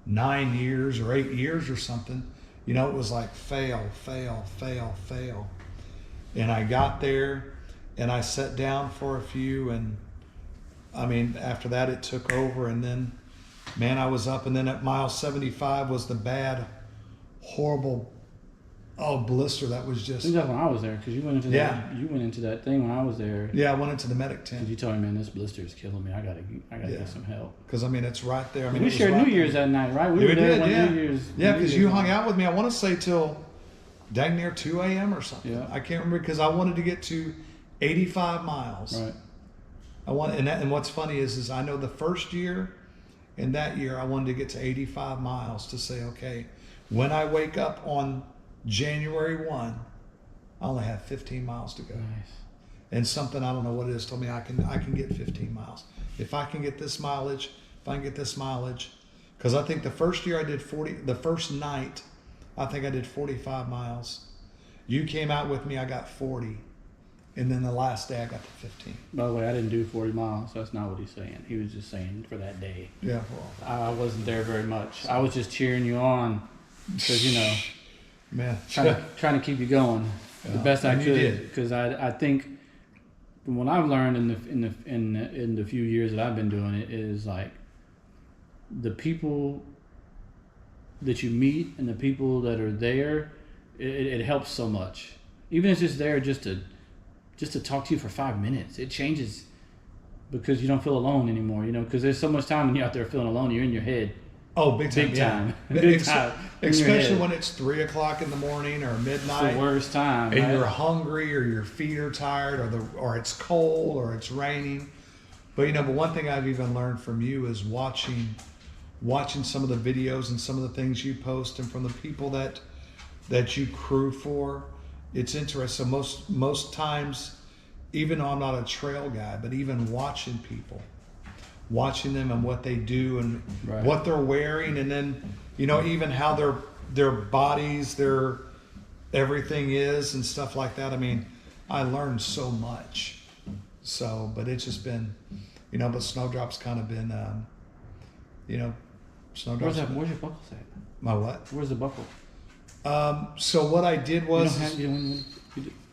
9 years or 8 years or something. It was like fail. And I got there and I sat down for a few, and after that it took over, and then I was up, and then at mile 75 was the bad, horrible, blister that was I just. think that's when I was there because you went into Yeah. that. You went into that thing when I was there. Yeah, I went into the medic Because tent you told me, man, this blister is killing me. I gotta Yeah. get some help. because it's right there. We it was shared right New there. Year's that night, right? We were there did, when yeah. New Year's. Yeah, New because Year's you night. hung out with me. I want to say till dang near 2 a.m. or something. Yeah. I can't remember because I wanted to get to 85 miles. Right. And what's funny is I know the first year and that year I wanted to get to 85 miles to say, okay, when I wake up on January 1, I only have 15 miles to go. Nice. And something, I don't know what it is, told me I can get 15 miles. If I can get this mileage, because I think the first year I did 40, the first night, I think I did 45 miles. You came out with me, I got 40. And then the last day I got to 15. By the way, I didn't do 40 miles. That's not what he's saying. He was just saying for that day. Yeah. I wasn't there very much. I was just cheering you on because you know, Man, trying to keep you going the best I and you could. did. Because I think from what I've learned in the few years that I've been doing it is like the people that you meet and the people that are there, it helps so much. Even if it's just there just to talk to you for 5 minutes, it changes because you don't feel alone anymore. You know, because there's so much time when you're out there feeling alone, you're in your head. Oh, big time. Big yeah. time. Big time. In your Especially head. when it's 3 o'clock in the morning or midnight. It's the worst time. And right? you're hungry or your feet are tired or it's cold or it's raining. But but one thing I've even learned from you is watching some of the videos and some of the things you post and from the people that you crew for. It's interesting. Most times, even though I'm not a trail guy, but even watching people, watching them and what they do and Right. what they're wearing, and then even how their bodies, their everything is and stuff like that. I mean, I learned so much. So, but it's just been, but Snowdrop's kind of been, Snowdrop's. Where's your buckle at? My what? Where's the buckle? So what I did was You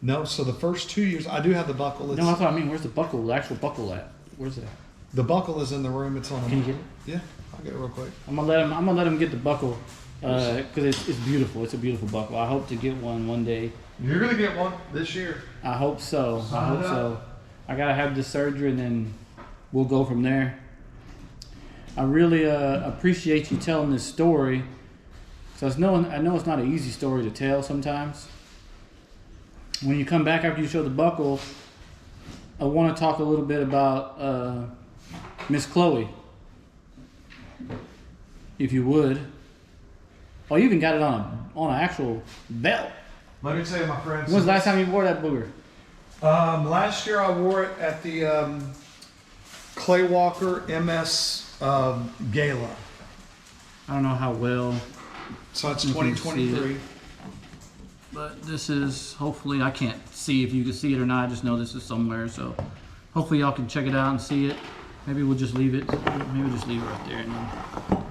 no. So the first 2 years, I do have the buckle. no, that's what I mean. Where's the buckle? The actual buckle at? Where's it at? The buckle is in the room. It's on. Can you get it? Yeah, I'll get it real quick. I'm gonna let him get the buckle because it's beautiful. It's a beautiful buckle. I hope to get one day. You're gonna get one this year. I hope so. I hope so. I gotta have this surgery and then we'll go from there. I really appreciate you telling this story. So I know it's not an easy story to tell sometimes. When you come back after you show the buckle, I want to talk a little bit about Miss Chloe, if you would. Oh, you even got it on an actual belt. Let me tell you, my friends. When's the last time you wore that booger? Last year I wore it at the Clay Walker MS Gala. I don't know how well, So it's You can see 2023. but this is hopefully, I can't see if you can see it or not. I just know this is somewhere. So hopefully y'all can check it out and see it. Maybe we'll just leave it. Maybe we'll just leave it right there, and then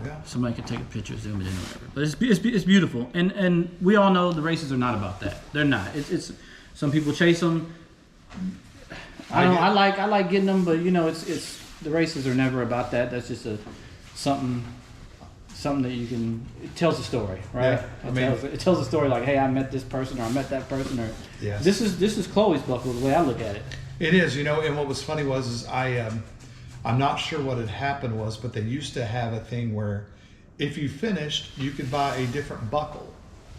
Yeah. somebody can take a picture, zoom it in, or whatever. But it's beautiful, and we all know the races are not about that. They're not. It's some people chase them. I like getting them, but it's the races are never about that. That's just something that you can. It tells a story, right? Yeah, It tells a story like, hey, I met this person, or I met that person, or Yes. this is Chloe's buckle the way I look at it. It is, and what was funny was I'm not sure what had happened was, but they used to have a thing where if you finished, you could buy a different buckle.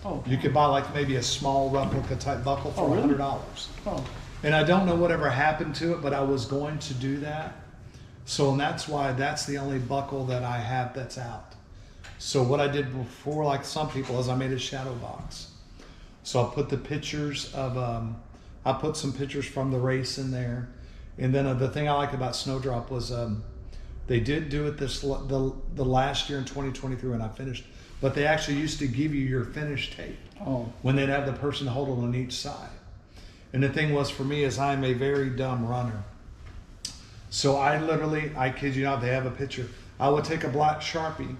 Oh, You could buy like maybe a small replica type buckle for Oh, really? $100. oh, And I don't know whatever happened to it, but I was going to do that. So, and that's why that's the only buckle that I have that's out. So what I did before, like some people, is I made a shadow box. So I put the pictures of, I put some pictures from the race in there. And then the thing I like about Snowdrop was they did do it the last year in 2023 when I finished, but they actually used to give you your finish tape oh. when they'd have the person hold it on each side. And the thing was for me is I'm a very dumb runner. So I kid you not, they have a picture. I would take a black Sharpie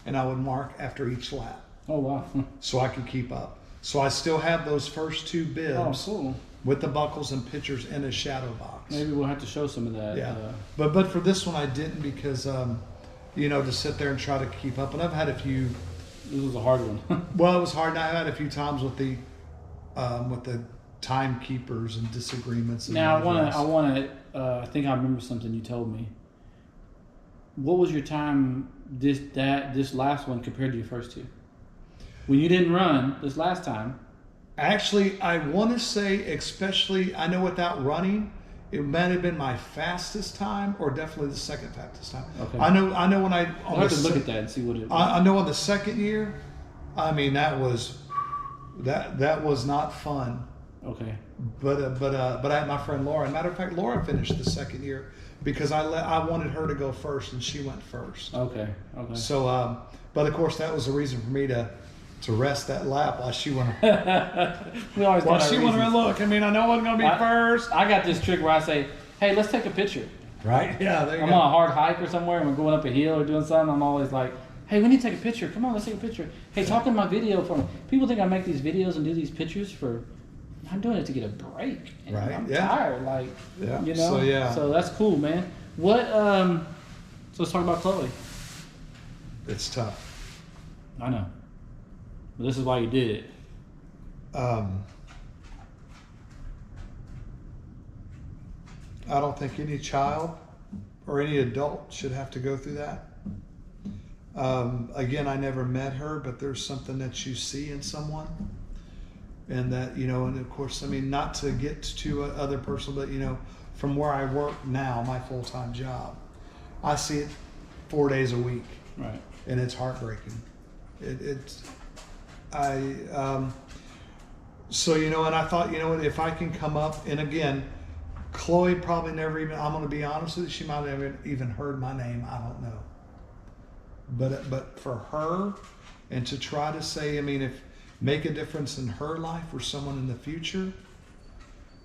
and I would mark after each lap Oh, wow. so I could keep up. So I still have those first two Oh, bibs cool. with the buckles and pictures in a shadow box. Maybe we'll have to show some of that. Yeah, but for this one I didn't because to sit there and try to keep up. And I've had a few. This was a hard one. Well, it was hard. And I had a few times with the timekeepers and disagreements. And Now whatever I think I remember something you told me. What was your time this last one compared to your first two? When you didn't run this last time. Actually, I want to say, especially, I know without running, it might have been my fastest time, or definitely the second fastest time. Okay. I know when I. I'll have to look at that and see what it. I know on the second year, I mean that was not fun. Okay. But I had my friend Laura. Matter of fact, Laura finished the second year because I wanted her to go first, and she went first. Okay. So, but of course, that was the reason for me to rest that lap while she went. We always While got our she went reasons. around, look. I mean, I know I'm going to be first. I got this trick where I say, "Hey, let's take a picture." Right? Yeah. There you I'm go. on a hard hike or somewhere, and we're going up a hill or doing something. I'm always like, Hey, we need to take a picture. Come on, let's take a picture. Hey, talk in my video for me. People think I make these videos and do these pictures for. I'm doing it to get a break. And Right, I'm yeah. tired. Like, Yeah. you know. So, yeah. So that's cool, man. What? So let's talk about Chloe. It's tough. I know. But this is why you did it. I don't think any child or any adult should have to go through that. Again, I never met her, but there's something that you see in someone. And that, you know, and of course, I mean, not to get to other person, but, you know, from where I work now, my full-time job, I see it 4 days a week. Right. And it's heartbreaking. So, you know, and I thought, you know what, if I can come up, and again, Chloe probably never even, I'm going to be honest with you, she might have even heard my name, I don't know. But for her, and to try to say, I mean, if make a difference in her life or someone in the future,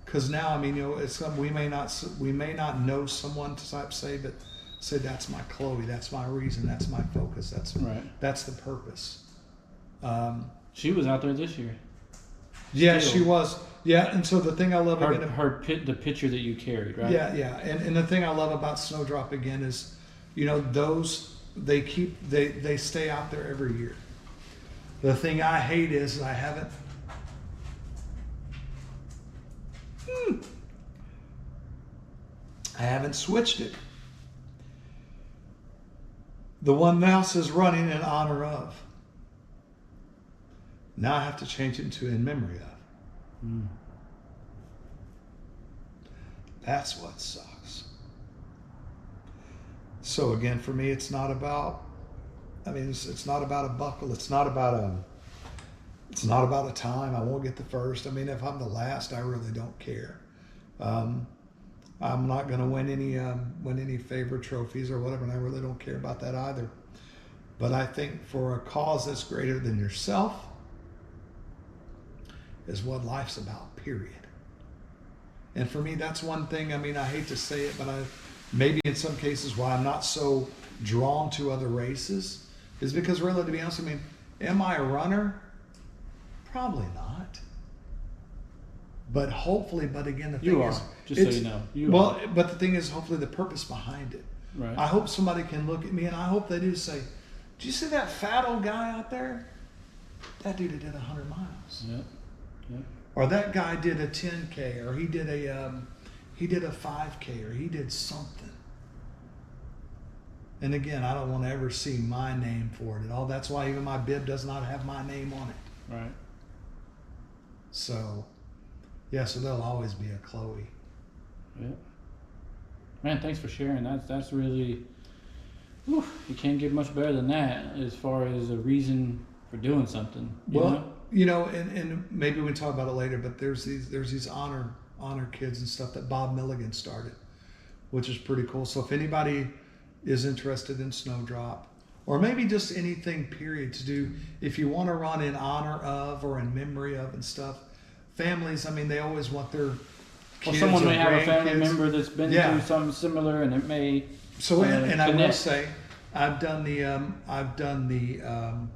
because now, I mean, you know, it's we may not know someone to type say, but say that's my Chloe, that's my reason, that's my focus, that's the purpose. She was out there this year. Yeah, Still. she was. Yeah, and so the thing I love again, the picture that you carried, right? Yeah, and the thing I love about Snowdrop again is, you know, those they stay out there every year. The thing I hate is I haven't. I haven't switched it. The one now says running in honor of. Now I have to change it to in memory of. That's what sucks. So again, for me, it's not about. I mean, it's not about a buckle. It's not about a time. I won't get the first. I mean, if I'm the last, I really don't care. I'm not going to win any favorite trophies or whatever, and I really don't care about that either. But I think for a cause that's greater than yourself is what life's about, period. And for me, that's one thing. I mean, I hate to say it, but maybe in some cases why I'm not so drawn to other races is because really, to be honest, I mean, am I a runner? Probably not. But hopefully, but again, the thing is, just so you know, but the thing is, hopefully, the purpose behind it. Right. I hope somebody can look at me, and I hope they do say, "Do you see that fat old guy out there? That dude did 100 miles." Yeah. Yeah. Or that guy did a 10K, or he did a 5K, or he did something. And again, I don't want to ever see my name for it at all. That's why even my bib does not have my name on it. Right. So, yeah, so there'll always be a Chloe. Yeah. Man, thanks for sharing. That's really, you can't get much better than that as far as a reason for doing something. You know, and maybe we can talk about it later, but there's these honor kids and stuff that Bob Milligan started, which is pretty cool. So if anybody is interested in Snowdrop, or maybe just anything period to do, if you want to run in honor of or in memory of and stuff, families, I mean, they always want their kids. Well, someone or may have a family grandkids. member that's been through something similar, and it may. So and I will connect. say, I've done the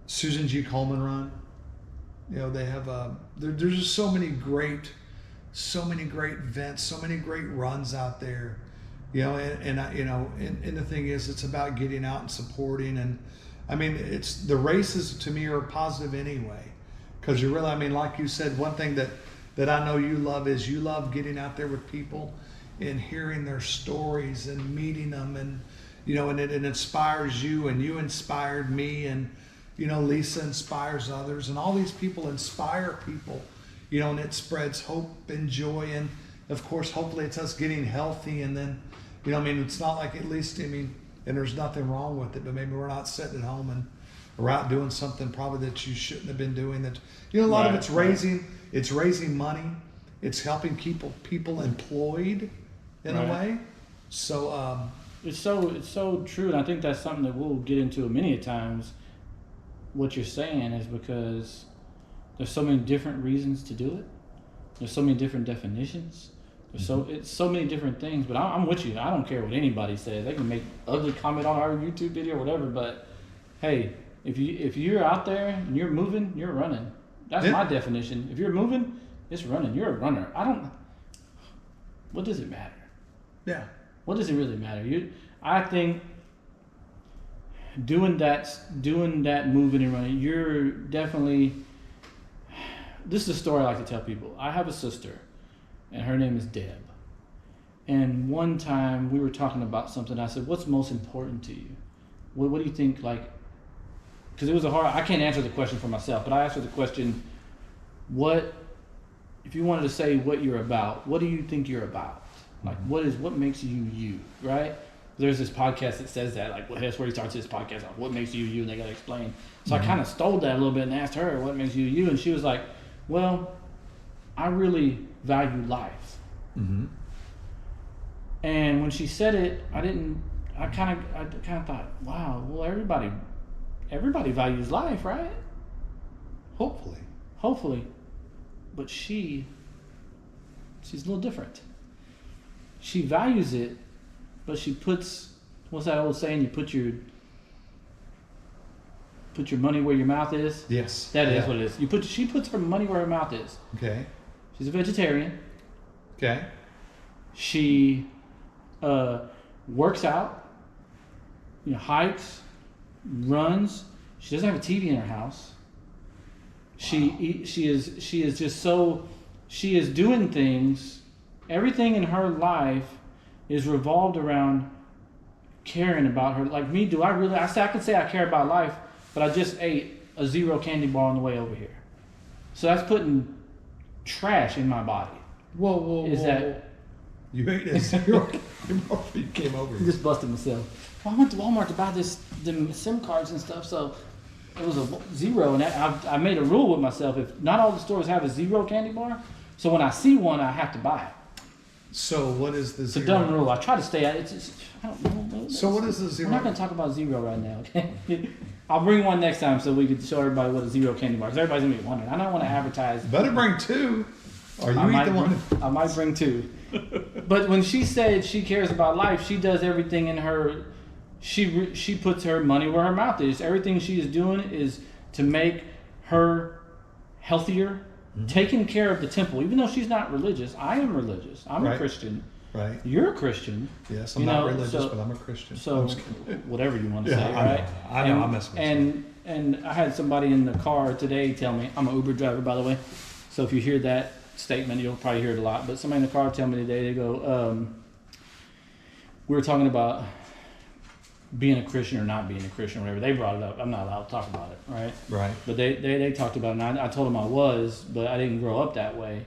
Susan G. Coleman run. You know, they have there's just so many great events, so many great runs out there. You know, and the thing is, it's about getting out and supporting, and I mean, it's the races to me are positive anyway, because you really, I mean, like you said, one thing that I know you love is you love getting out there with people and hearing their stories and meeting them, and you know, and it inspires you, and you inspired me, and you know, Lisa inspires others, and all these people inspire people, you know, and it spreads hope and joy, and of course, hopefully it's us getting healthy, and then, you know, I mean, it's not like, at least, I mean, and there's nothing wrong with it, but maybe we're not sitting at home and we're out doing something probably that you shouldn't have been doing. That, you know, a lot of it's raising money, it's helping people employed in a way. So it's so true, and I think that's something that we'll get into many times. What you're saying is because there's so many different reasons to do it. There's so many different definitions. It's so many different things, but I'm with you. I don't care what anybody says. They can make ugly comment on our YouTube video or whatever, but hey, if you're out there and you're moving, you're running. That's my definition. If you're moving, it's running. You're a runner. What does it matter? Yeah. What does it really matter? I think doing that moving and running, you're definitely. This is a story I like to tell people. I have a sister, and her name is Deb. And one time we were talking about something. I said, "What's most important to you? What do you think?" Like, because it was I can't answer the question for myself, but I asked her the question, "What if you wanted to say what you're about? What do you think you're about? Like, what makes you you?" Right? There's this podcast that says that. Like, well, that's where he starts his podcast off. What makes you you? And they got to explain. So I kind of stole that a little bit and asked her, "What makes you you?" And she was like, "Well, I really value life." Mm-hmm. And when she said it, I kind of thought, wow, well, everybody values life, right? Hopefully. But she's a little different. She values it, but she puts, what's that old saying? You put your money where your mouth is? Yes. That is what it is. She puts her money where her mouth is. Okay. She's a vegetarian. Okay. She works out, hikes, runs. She doesn't have a TV in her house. She is doing things. Everything in her life is revolved around caring about her. Like me, I can say I care about life, but I just ate a zero candy bar on the way over here. So that's putting trash in my body. Whoa. You ate a zero candy bar before you came over I here. just busted myself. Well, I went to Walmart to buy them SIM cards and stuff, so it was a zero, and I made a rule with myself. If not all the stores have a zero candy bar, so when I see one, I have to buy it. So what is the zero? It's a dumb rule. I try to stay out. I don't know. So what is the zero? We're not going to talk about zero right now, okay? I'll bring one next time so we can show everybody what a zero candy bar is. Everybody's going to be wondering. I don't want to advertise. Better bring two. Or you eat the one. I might bring two. But when she said she cares about life, she does everything in her. She puts her money where her mouth is. Everything she is doing is to make her healthier, taking care of the temple. Even though she's not religious, I am religious. I'm a Christian. Right. You're a Christian. Yes, I'm not religious, but I'm a Christian. So whatever you want to say, right? I know. I'm messing with you. And I had somebody in the car today tell me, I'm an Uber driver, by the way. So if you hear that statement, you'll probably hear it a lot. But somebody in the car tell me today, they go, we were talking about being a Christian or not being a Christian or whatever. They brought it up. I'm not allowed to talk about it, right? Right. But they talked about it, and I told them I was, but I didn't grow up that way,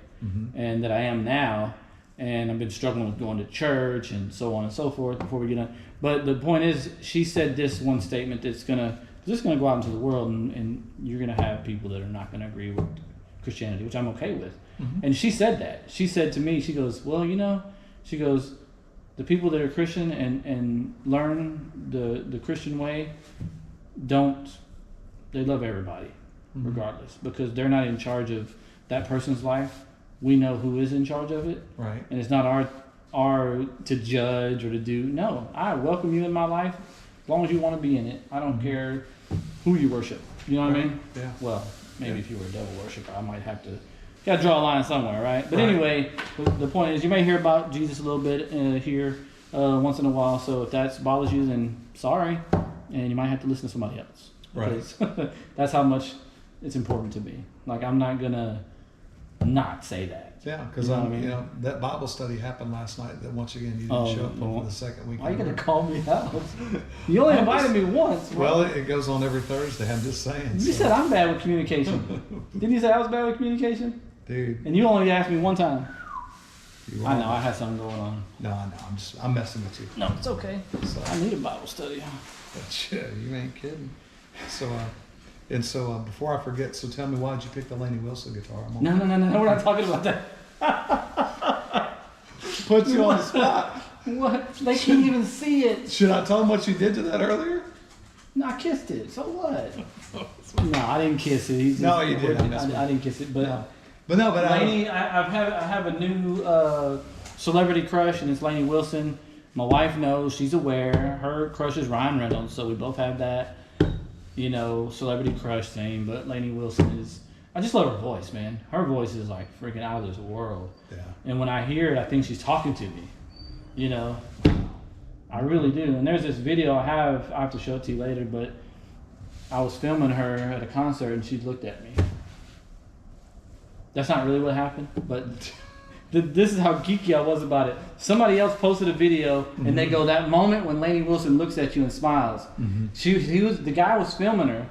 and that I am now. And I've been struggling with going to church and so on and so forth before we get on. But the point is, she said this one statement that's gonna go out into the world, and you're gonna have people that are not gonna agree with Christianity, which I'm okay with. And she said that. She said to me, she goes, well, she goes, the people that are Christian and learn the Christian way, they love everybody, regardless, because they're not in charge of that person's life. We know who is in charge of it. Right. And it's not our to judge or to do. No, I welcome you in my life as long as you want to be in it. I don't care who you worship. You know what I mean? Yeah. Well, maybe if you were a devil worshiper, I might have to. Got to draw a line somewhere, right? But anyway, the point is, you may hear about Jesus a little bit here once in a while. So if that bothers you, then sorry, and you might have to listen to somebody else. Right. That's how much it's important to me. Like, I'm not gonna not say that. Yeah, because that Bible study happened last night. That once again you didn't show up for the second week. Why are you gonna call me out? You only invited me once. Well, it goes on every Thursday. I'm just saying. You said I'm bad with communication. Didn't you say I was bad with communication? Dude. And you only asked me one time. I know I had something going on. No, I'm messing with you. No, it's okay. So, I need a Bible study. but yeah, you ain't kidding. So, before I forget, so tell me, why did you pick the Laney Wilson guitar? No, we're not talking about that. Put you on the spot. What? They can't even see it. Should I tell them what you did to that earlier? No, I kissed it. So what? No, I didn't kiss it. No, you didn't. I didn't kiss it, but. No. But Laney, I have a new celebrity crush, and it's Lainey Wilson. My wife knows, she's aware. Her crush is Ryan Reynolds, so we both have that, celebrity crush thing. But Lainey Wilson is, I just love her voice, man. Her voice is like freaking out of this world. Yeah. And when I hear it, I think she's talking to me, I really do. And there's this video I have to show it to you later, but I was filming her at a concert and she looked at me. That's not really what happened, but this is how geeky I was about it. Somebody else posted a video and they go, that moment when Lainey Wilson looks at you and smiles. The guy was filming her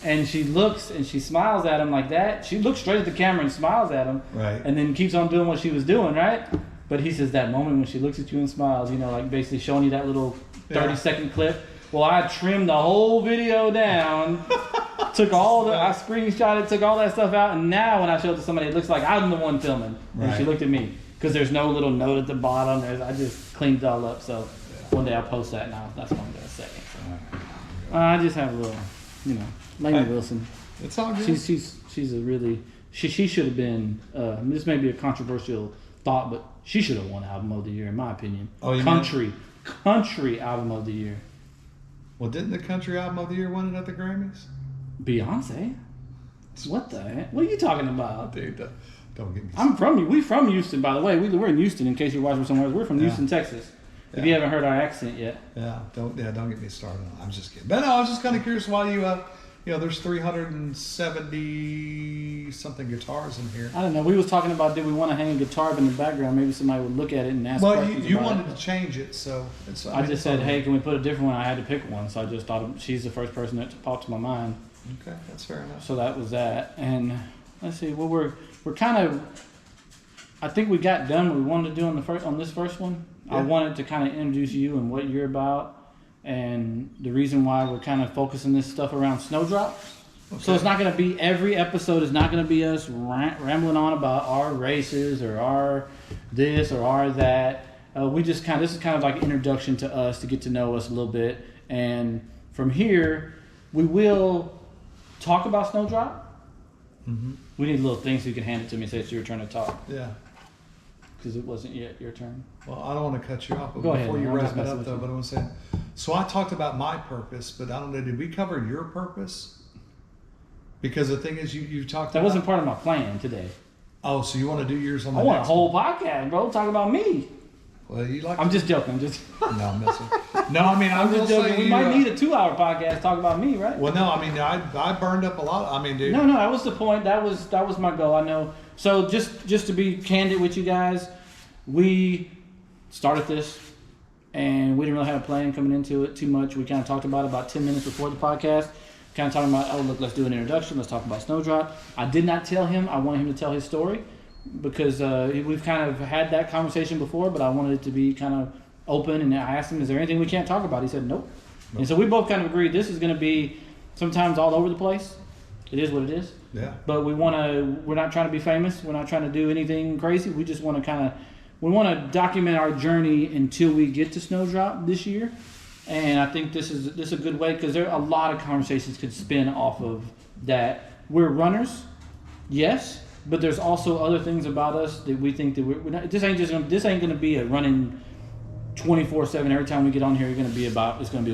and she looks and she smiles at him like that. She looks straight at the camera and smiles at him, right, and then keeps on doing what she was doing, right? But he says that moment when she looks at you and smiles, like basically showing you that little 30-second clip. Well, I trimmed the whole video down, I screenshot it, took all that stuff out, and now when I show it to somebody, it looks like I'm the one filming. Right. And she looked at me because there's no little note at the bottom. I just cleaned it all up. So one day I'll post that, and that's what I'm gonna say. So, I just have a little, Lainey Wilson. It's all good. She's a really she should have been. This may be a controversial thought, but she should have won Album of the Year in my opinion. Oh, Country Album of the Year. Well, didn't the Country Album of the Year win it at the Grammys? Beyonce? What the heck? What are you talking about? Dude, don't get me I'm from you. We from Houston, by the way. We're in Houston, in case you're watching somewhere else. We're from Houston, Texas. If you haven't heard our accent yet. Yeah, don't get me started on it. I'm just kidding. But no, I was just kind of curious why there's 370 something guitars in here. I don't know. We was talking about, did we want to hang a guitar up in the background? Maybe somebody would look at it and ask questions. You wanted to change it, so I just said, hey, can we put a different one? I had to pick one, so I just thought she's the first person that popped to my mind. Okay, that's fair enough. So that was that. And let's see. Well, we're kind of. I think we got done what we wanted to do on this first one. Yeah. I wanted to kind of introduce you and what you're about, and the reason why we're kind of focusing this stuff around Snowdrop. Okay. So it's not going to be, every episode is not going to be us rambling on about our races or our this or our that. This is kind of like an introduction to us, to get to know us a little bit, and from here we will talk about Snowdrop. We need a little thing so you can hand it to me and say it's your turn to talk. Yeah. Because it wasn't yet your turn. Well, I don't want to cut you off, but Go before ahead, you I'm wrap just it messing up, though, with but I want to say, so I talked about my purpose, but I don't know, did we cover your purpose? Because the thing is, you talked That about... wasn't part of my plan today. Oh, so you want to do yours on the I want a next whole one? podcast, bro. Talk about me. Well, you like... I'm just joking. No, I'm messing. No, I mean, I'm just joking. We might need a 2-hour podcast talk about me, right? Well, no, I mean, I burned up a lot. I mean, dude. No, that was the point. That was my goal. I know. So just to be candid with you guys, we started this, and we didn't really have a plan coming into it too much. We kind of talked about 10 minutes before the podcast. Kind of talking about, oh, look, let's do an introduction. Let's talk about Snowdrop. I did not tell him. I wanted him to tell his story because we've kind of had that conversation before, but I wanted it to be kind of open. And I asked him, is there anything we can't talk about? He said, nope. And so we both kind of agreed this is going to be sometimes all over the place. It is what it is. Yeah. But we're not trying to be famous. We're not trying to do anything crazy. We just want to we want to document our journey until we get to Snowdrop this year. And I think this is a good way, because there are a lot of conversations could spin off of that. We're runners, yes, but there's also other things about us that we think that we're not. This ain't going to be a running 24/7. Every time we get on here, it's going to be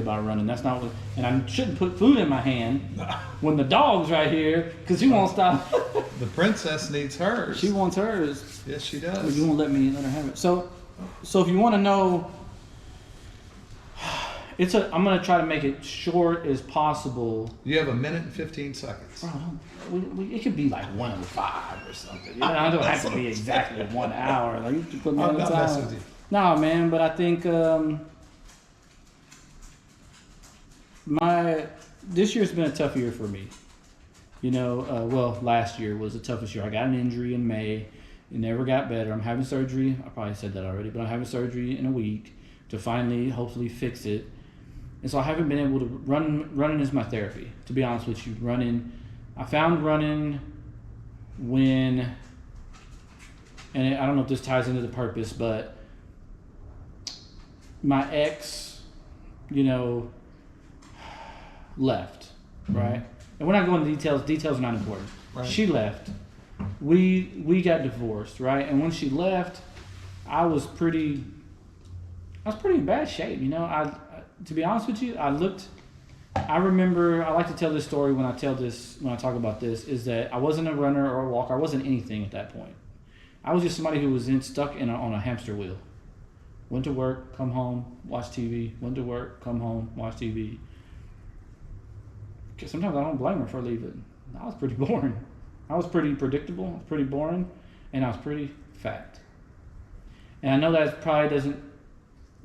about running. That's not what. And I shouldn't put food in my hand when the dog's right here, because she won't stop. The princess needs hers. She wants hers. Yes, she does. You won't let her have it. So if you want to know. I'm going to try to make it short as possible. You have 1 minute and 15 seconds. It could be like 1:05 or something. I don't have to be exactly 1 hour. Like, you can put me on the not messing with you. No, man, but I think this year's been a tough year for me. Last year was the toughest year. I got an injury in May. It never got better. I'm having surgery. I probably said that already, but I'm having surgery in a week to finally, hopefully, fix it. And so I haven't been able to running is my therapy, to be honest with you. I found running when, and I don't know if this ties into the purpose, but my ex, left, right? And we're not going into details. Details are not important. Right. She left. We got divorced, right? And when she left, I was pretty in bad shape. You know, I to be honest with you, I remember, I like to tell this story when I talk about this, is that I wasn't a runner or a walker. I wasn't anything at that point. I was just somebody who was stuck on a hamster wheel. Went to work, come home, watch TV. Went to work, come home, watch TV. Sometimes I don't blame her for leaving. I was pretty boring. I was pretty predictable, pretty boring, and I was pretty fat. And I know that probably doesn't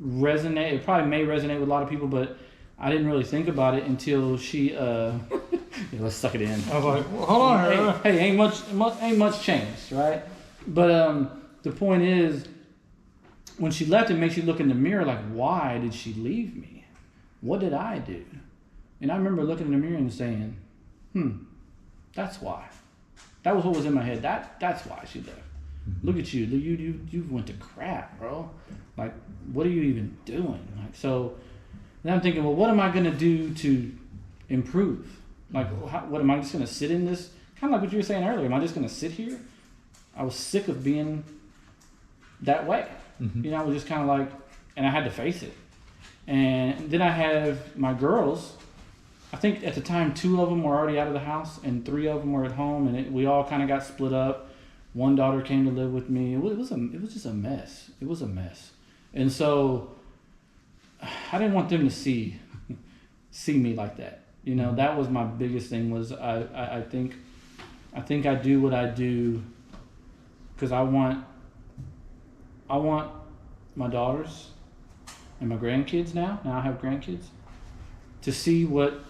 resonate. It probably may resonate with a lot of people, but I didn't really think about it until she. Yeah, let's suck it in. I was like, well, hold on. Hey, ain't much changed, right? But the point is, when she left, it makes you look in the mirror like, why did she leave me? What did I do? And I remember looking in the mirror and saying, that's why. That was what was in my head. That's why she left. Mm-hmm. Look at you. You went to crap, bro. Like, what are you even doing? Like, so then I'm thinking, well, what am I going to do to improve? Like, what am I just going to sit in this? Kind of like what you were saying earlier. Am I just going to sit here? I was sick of being that way. Mm-hmm. You know, I was just kind of like, and I had to face it. And then I have my girls. I think at the time 2 of them were already out of the house and 3 of them were at home, and we all kind of got split up. One daughter came to live with me. It was just a mess. It was a mess. And so I didn't want them to see me like that. You know, that was my biggest thing. Was I think I do what I do because I want my daughters and my grandkids now I have grandkids, to see what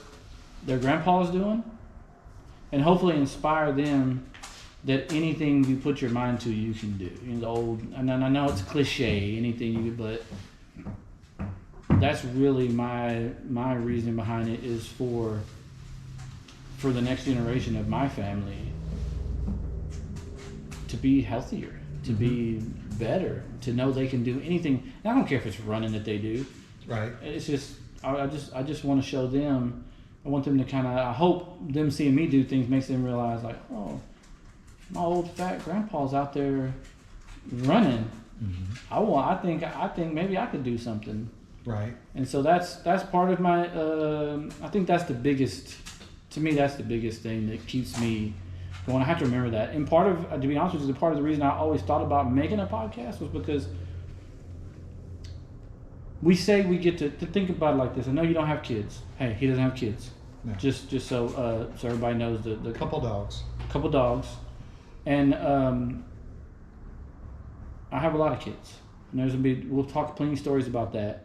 their grandpa's doing and hopefully inspire them that anything you put your mind to, you can do. You know, the old, and I know it's cliche, but that's really my reason behind it, is for the next generation of my family to be healthier, to be better, to know they can do anything. And I don't care if it's running that they do. Right. It's just I just want to show them. I want them to kind of. I hope them seeing me do things makes them realize, like, oh, my old fat grandpa's out there running. Mm-hmm. I think maybe I could do something. Right. And so that's part of my. I think that's the biggest. To me, that's the biggest thing that keeps me going. I have to remember that. And part of, to be honest with you, part of the reason I always thought about making a podcast was because we say we get to think about it like this. I know you don't have kids. Hey, he doesn't have kids. No. Just so everybody knows the couple dogs. And I have a lot of kids. And we'll talk plenty of stories about that.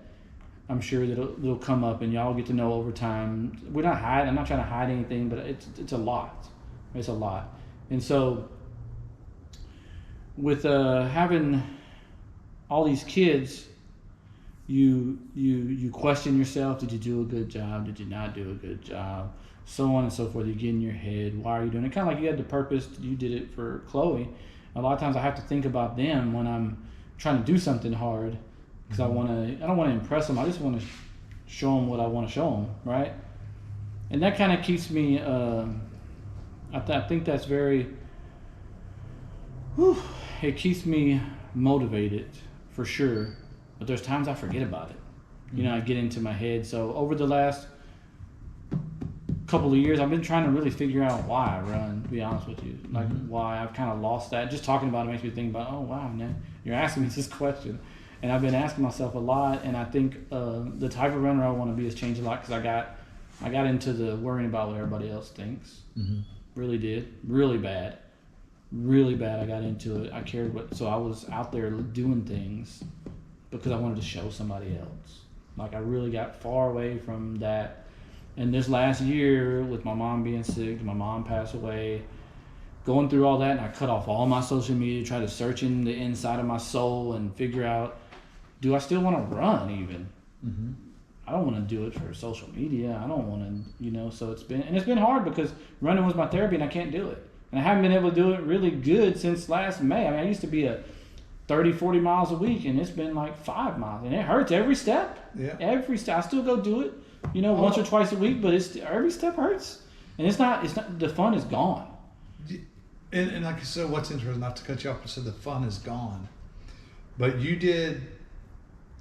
I'm sure that it'll come up, and y'all get to know over time. I'm not trying to hide anything, but it's a lot. It's a lot. And so with having all these kids, you question yourself. Did you do a good job? Did you not do a good job? So on and so forth. You get in your head. Why are you doing it? Kind of like you had the purpose. You did it for Chloe. A lot of times I have to think about them when I'm trying to do something hard, because I don't want to impress them. I just want to show them what I want to show them, right? And that kind of keeps me. I think that's very. It keeps me motivated for sure. But there's times I forget about it. You know, I get into my head. So over the last couple of years, I've been trying to really figure out why I run, to be honest with you. Like, why I've kind of lost that. Just talking about it makes me think about, oh, wow, man, you're asking me this question. And I've been asking myself a lot. And I think the type of runner I want to be has changed a lot, because I got into the worrying about what everybody else thinks. Mm-hmm. Really did. Really bad. I got into it. I cared so I was out there doing things because I wanted to show somebody else. Like, I really got far away from that. And this last year, with my mom being sick, my mom passed away, going through all that, and I cut off all my social media, tried to search in the inside of my soul and figure out, do I still want to run even? Mm-hmm. I don't want to do it for social media. I don't want to, so it's been hard, because running was my therapy and I can't do it. And I haven't been able to do it really good since last May. I mean, I used to be a 30, 40 miles a week, and it's been like 5 miles, and it hurts every step. Yeah. Every step. I still go do it, once or twice a week, but every step hurts. And it's not, the fun is gone. And like I said, what's interesting, not to cut you off, I said the fun is gone. But you did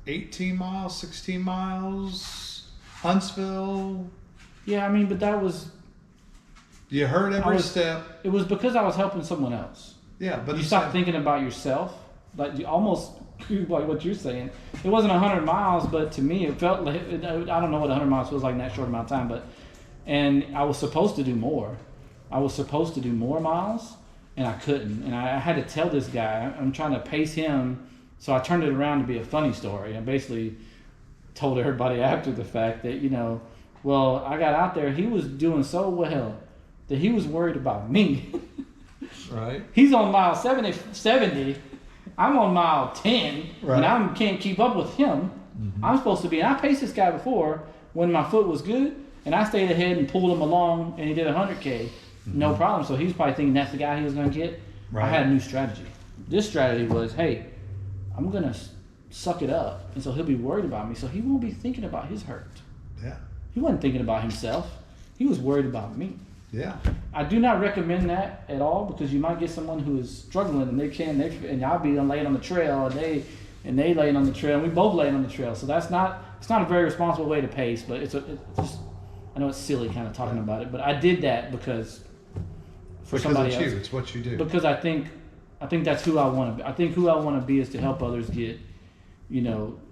18 miles, 16 miles, Huntsville. Yeah, I mean, but that was. You heard every step. It was because I was helping someone else. Yeah, but you stop thinking about yourself. Like you almost like what you're saying. It wasn't 100 miles, but to me, it felt like I don't know what 100 miles feels like in that short amount of time. And I was supposed to do more. I was supposed to do more miles, and I couldn't. And I had to tell this guy. I'm trying to pace him, so I turned it around to be a funny story. I basically told everybody after the fact that well, I got out there. He was doing so well that he was worried about me. Right. He's on mile 70. I'm on mile 10, right. And I can't keep up with him. Mm-hmm. I'm supposed to be. And I paced this guy before when my foot was good, and I stayed ahead and pulled him along, and he did 100K, mm-hmm. No problem. So he was probably thinking that's the guy he was going to get. Right. I had a new strategy. This strategy was, hey, I'm going to suck it up, and so he'll be worried about me, so he won't be thinking about his hurt. Yeah. He wasn't thinking about himself. He was worried about me. Yeah. I do not recommend that at all because you might get someone who is struggling and and I'll be laying on the trail and they laying on the trail and we both laying on the trail. So it's not a very responsible way to pace, but it's just, I know it's silly kind of talking about it, but I did that because somebody else. It's what you do. Because I think that's who I want to be. I think who I want to be is to help others get,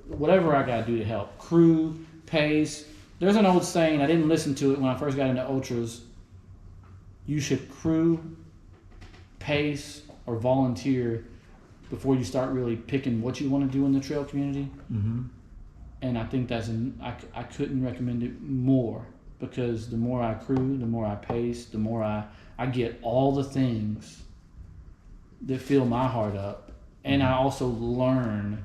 whatever I got to do to help. Crew, pace. There's an old saying, I didn't listen to it when I first got into ultras. You should crew, pace, or volunteer before you start really picking what you want to do in the trail community. Mm-hmm. And I think I couldn't recommend it more because the more I crew, the more I pace, the more I get all the things that fill my heart up. And I also learn.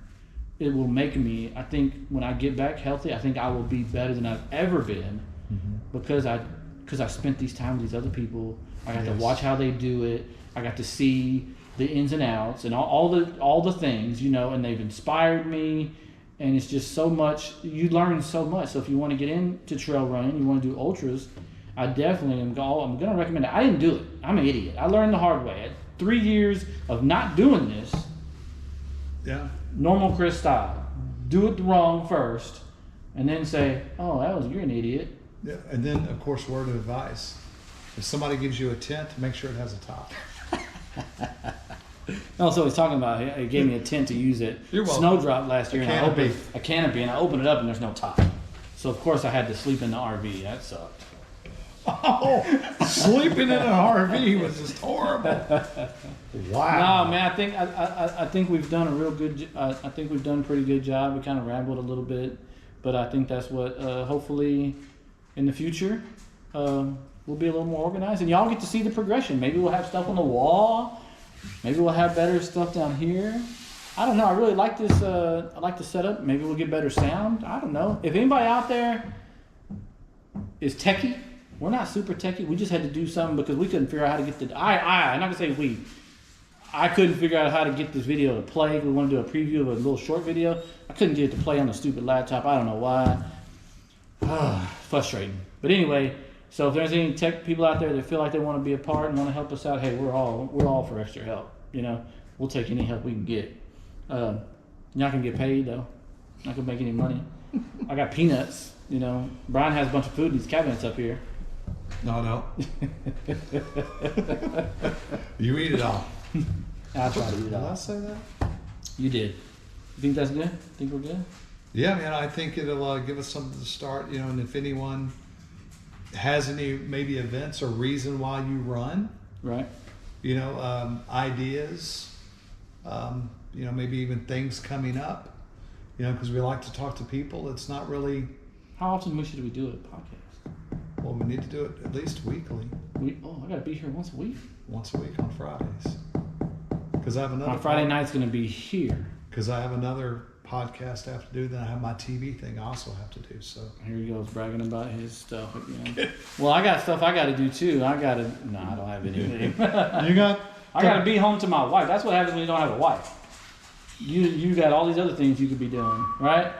It will make me, I think when I get back healthy, I think I will be better than I've ever been mm-hmm. because I spent these time with these other people. I got to watch how they do it. I got to see the ins and outs and all the things, and they've inspired me. And it's just so much. You learn so much. So if you want to get into trail running, you want to do ultras, I definitely am going to recommend it. I didn't do it. I'm an idiot. I learned the hard way. I had 3 years of not doing this. Yeah. Normal Chris style. Do it wrong first, and then say, "Oh, you're an idiot." Yeah, and then of course, word of advice: if somebody gives you a tent, make sure it has a top. Also, he's talking about. He gave me a tent to use at Snowdrop last year, and I opened a canopy, and I opened it up, and there's no top. So of course, I had to sleep in the RV. That sucked. Oh, sleeping in an RV was just horrible. Wow. No, man, I think we've done a real good. I think we've done a pretty good job. We kind of rambled a little bit, but I think that's what hopefully in the future we'll be a little more organized, and y'all get to see the progression. Maybe we'll have stuff on the wall. Maybe we'll have better stuff down here. I don't know. I really like this. I like the setup. Maybe we'll get better sound. I don't know. If anybody out there is techie. We're not super techie. We just had to do something because we couldn't figure out how to get I'm not gonna say we. I couldn't figure out how to get this video to play. We want to do a preview of a little short video. I couldn't get it to play on the stupid laptop. I don't know why. Frustrating. But anyway, so if there's any tech people out there that feel like they want to be a part and want to help us out, hey, we're all for extra help. We'll take any help we can get. You're not gonna get paid though. Not gonna make any money. I got peanuts. Brian has a bunch of food in these cabinets up here. No. You eat it all. I try to eat it all. Did I say that? You did. You think that's good? Think we're good? Yeah, man. I think it'll give us something to start. And if anyone has any maybe events or reason why you run, right? Ideas. Maybe even things coming up. Because we like to talk to people. It's not really. How often should we do a podcast? Well, we need to do it at least weekly. I gotta be here once a week. Once a week on Fridays. Because I have another. My Friday night's gonna be here. Because I have another podcast I have to do. Then I have my TV thing I also have to do. So here he goes bragging about his stuff again. Well, I got stuff I got to do too. I don't have anything. I got to be home to my wife. That's what happens when you don't have a wife. You got all these other things you could be doing, right?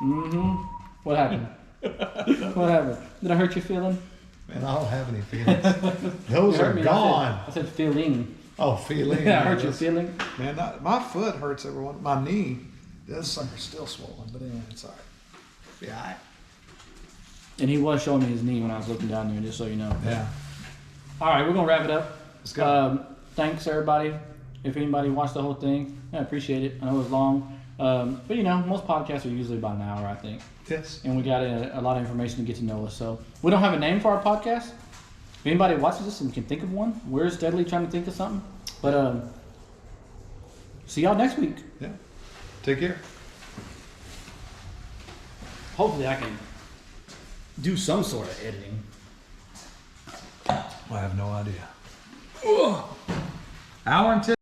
Mm-hmm. What happened? What happened? Did I hurt your feeling? Man, I don't have any feelings. Those are gone. I said feeling. Oh, feeling. I hurt your feeling. Man, my foot hurts everyone. My knee, this sucker's still swollen, but anyway, it's all right. Yeah, And he was showing me his knee when I was looking down there, just so you know. yeah. All right, we're gonna wrap it up. Let's go. Thanks everybody. If anybody watched the whole thing, I appreciate it. I know it was long, but you know, most podcasts are usually about an hour, I think. Yes. And we got a lot of information to get to know us. So we don't have a name for our podcast. If anybody watches this and can think of one, we're steadily trying to think of something. But see y'all next week. Yeah. Take care. Hopefully I can do some sort of editing. I have no idea. Hour and 10.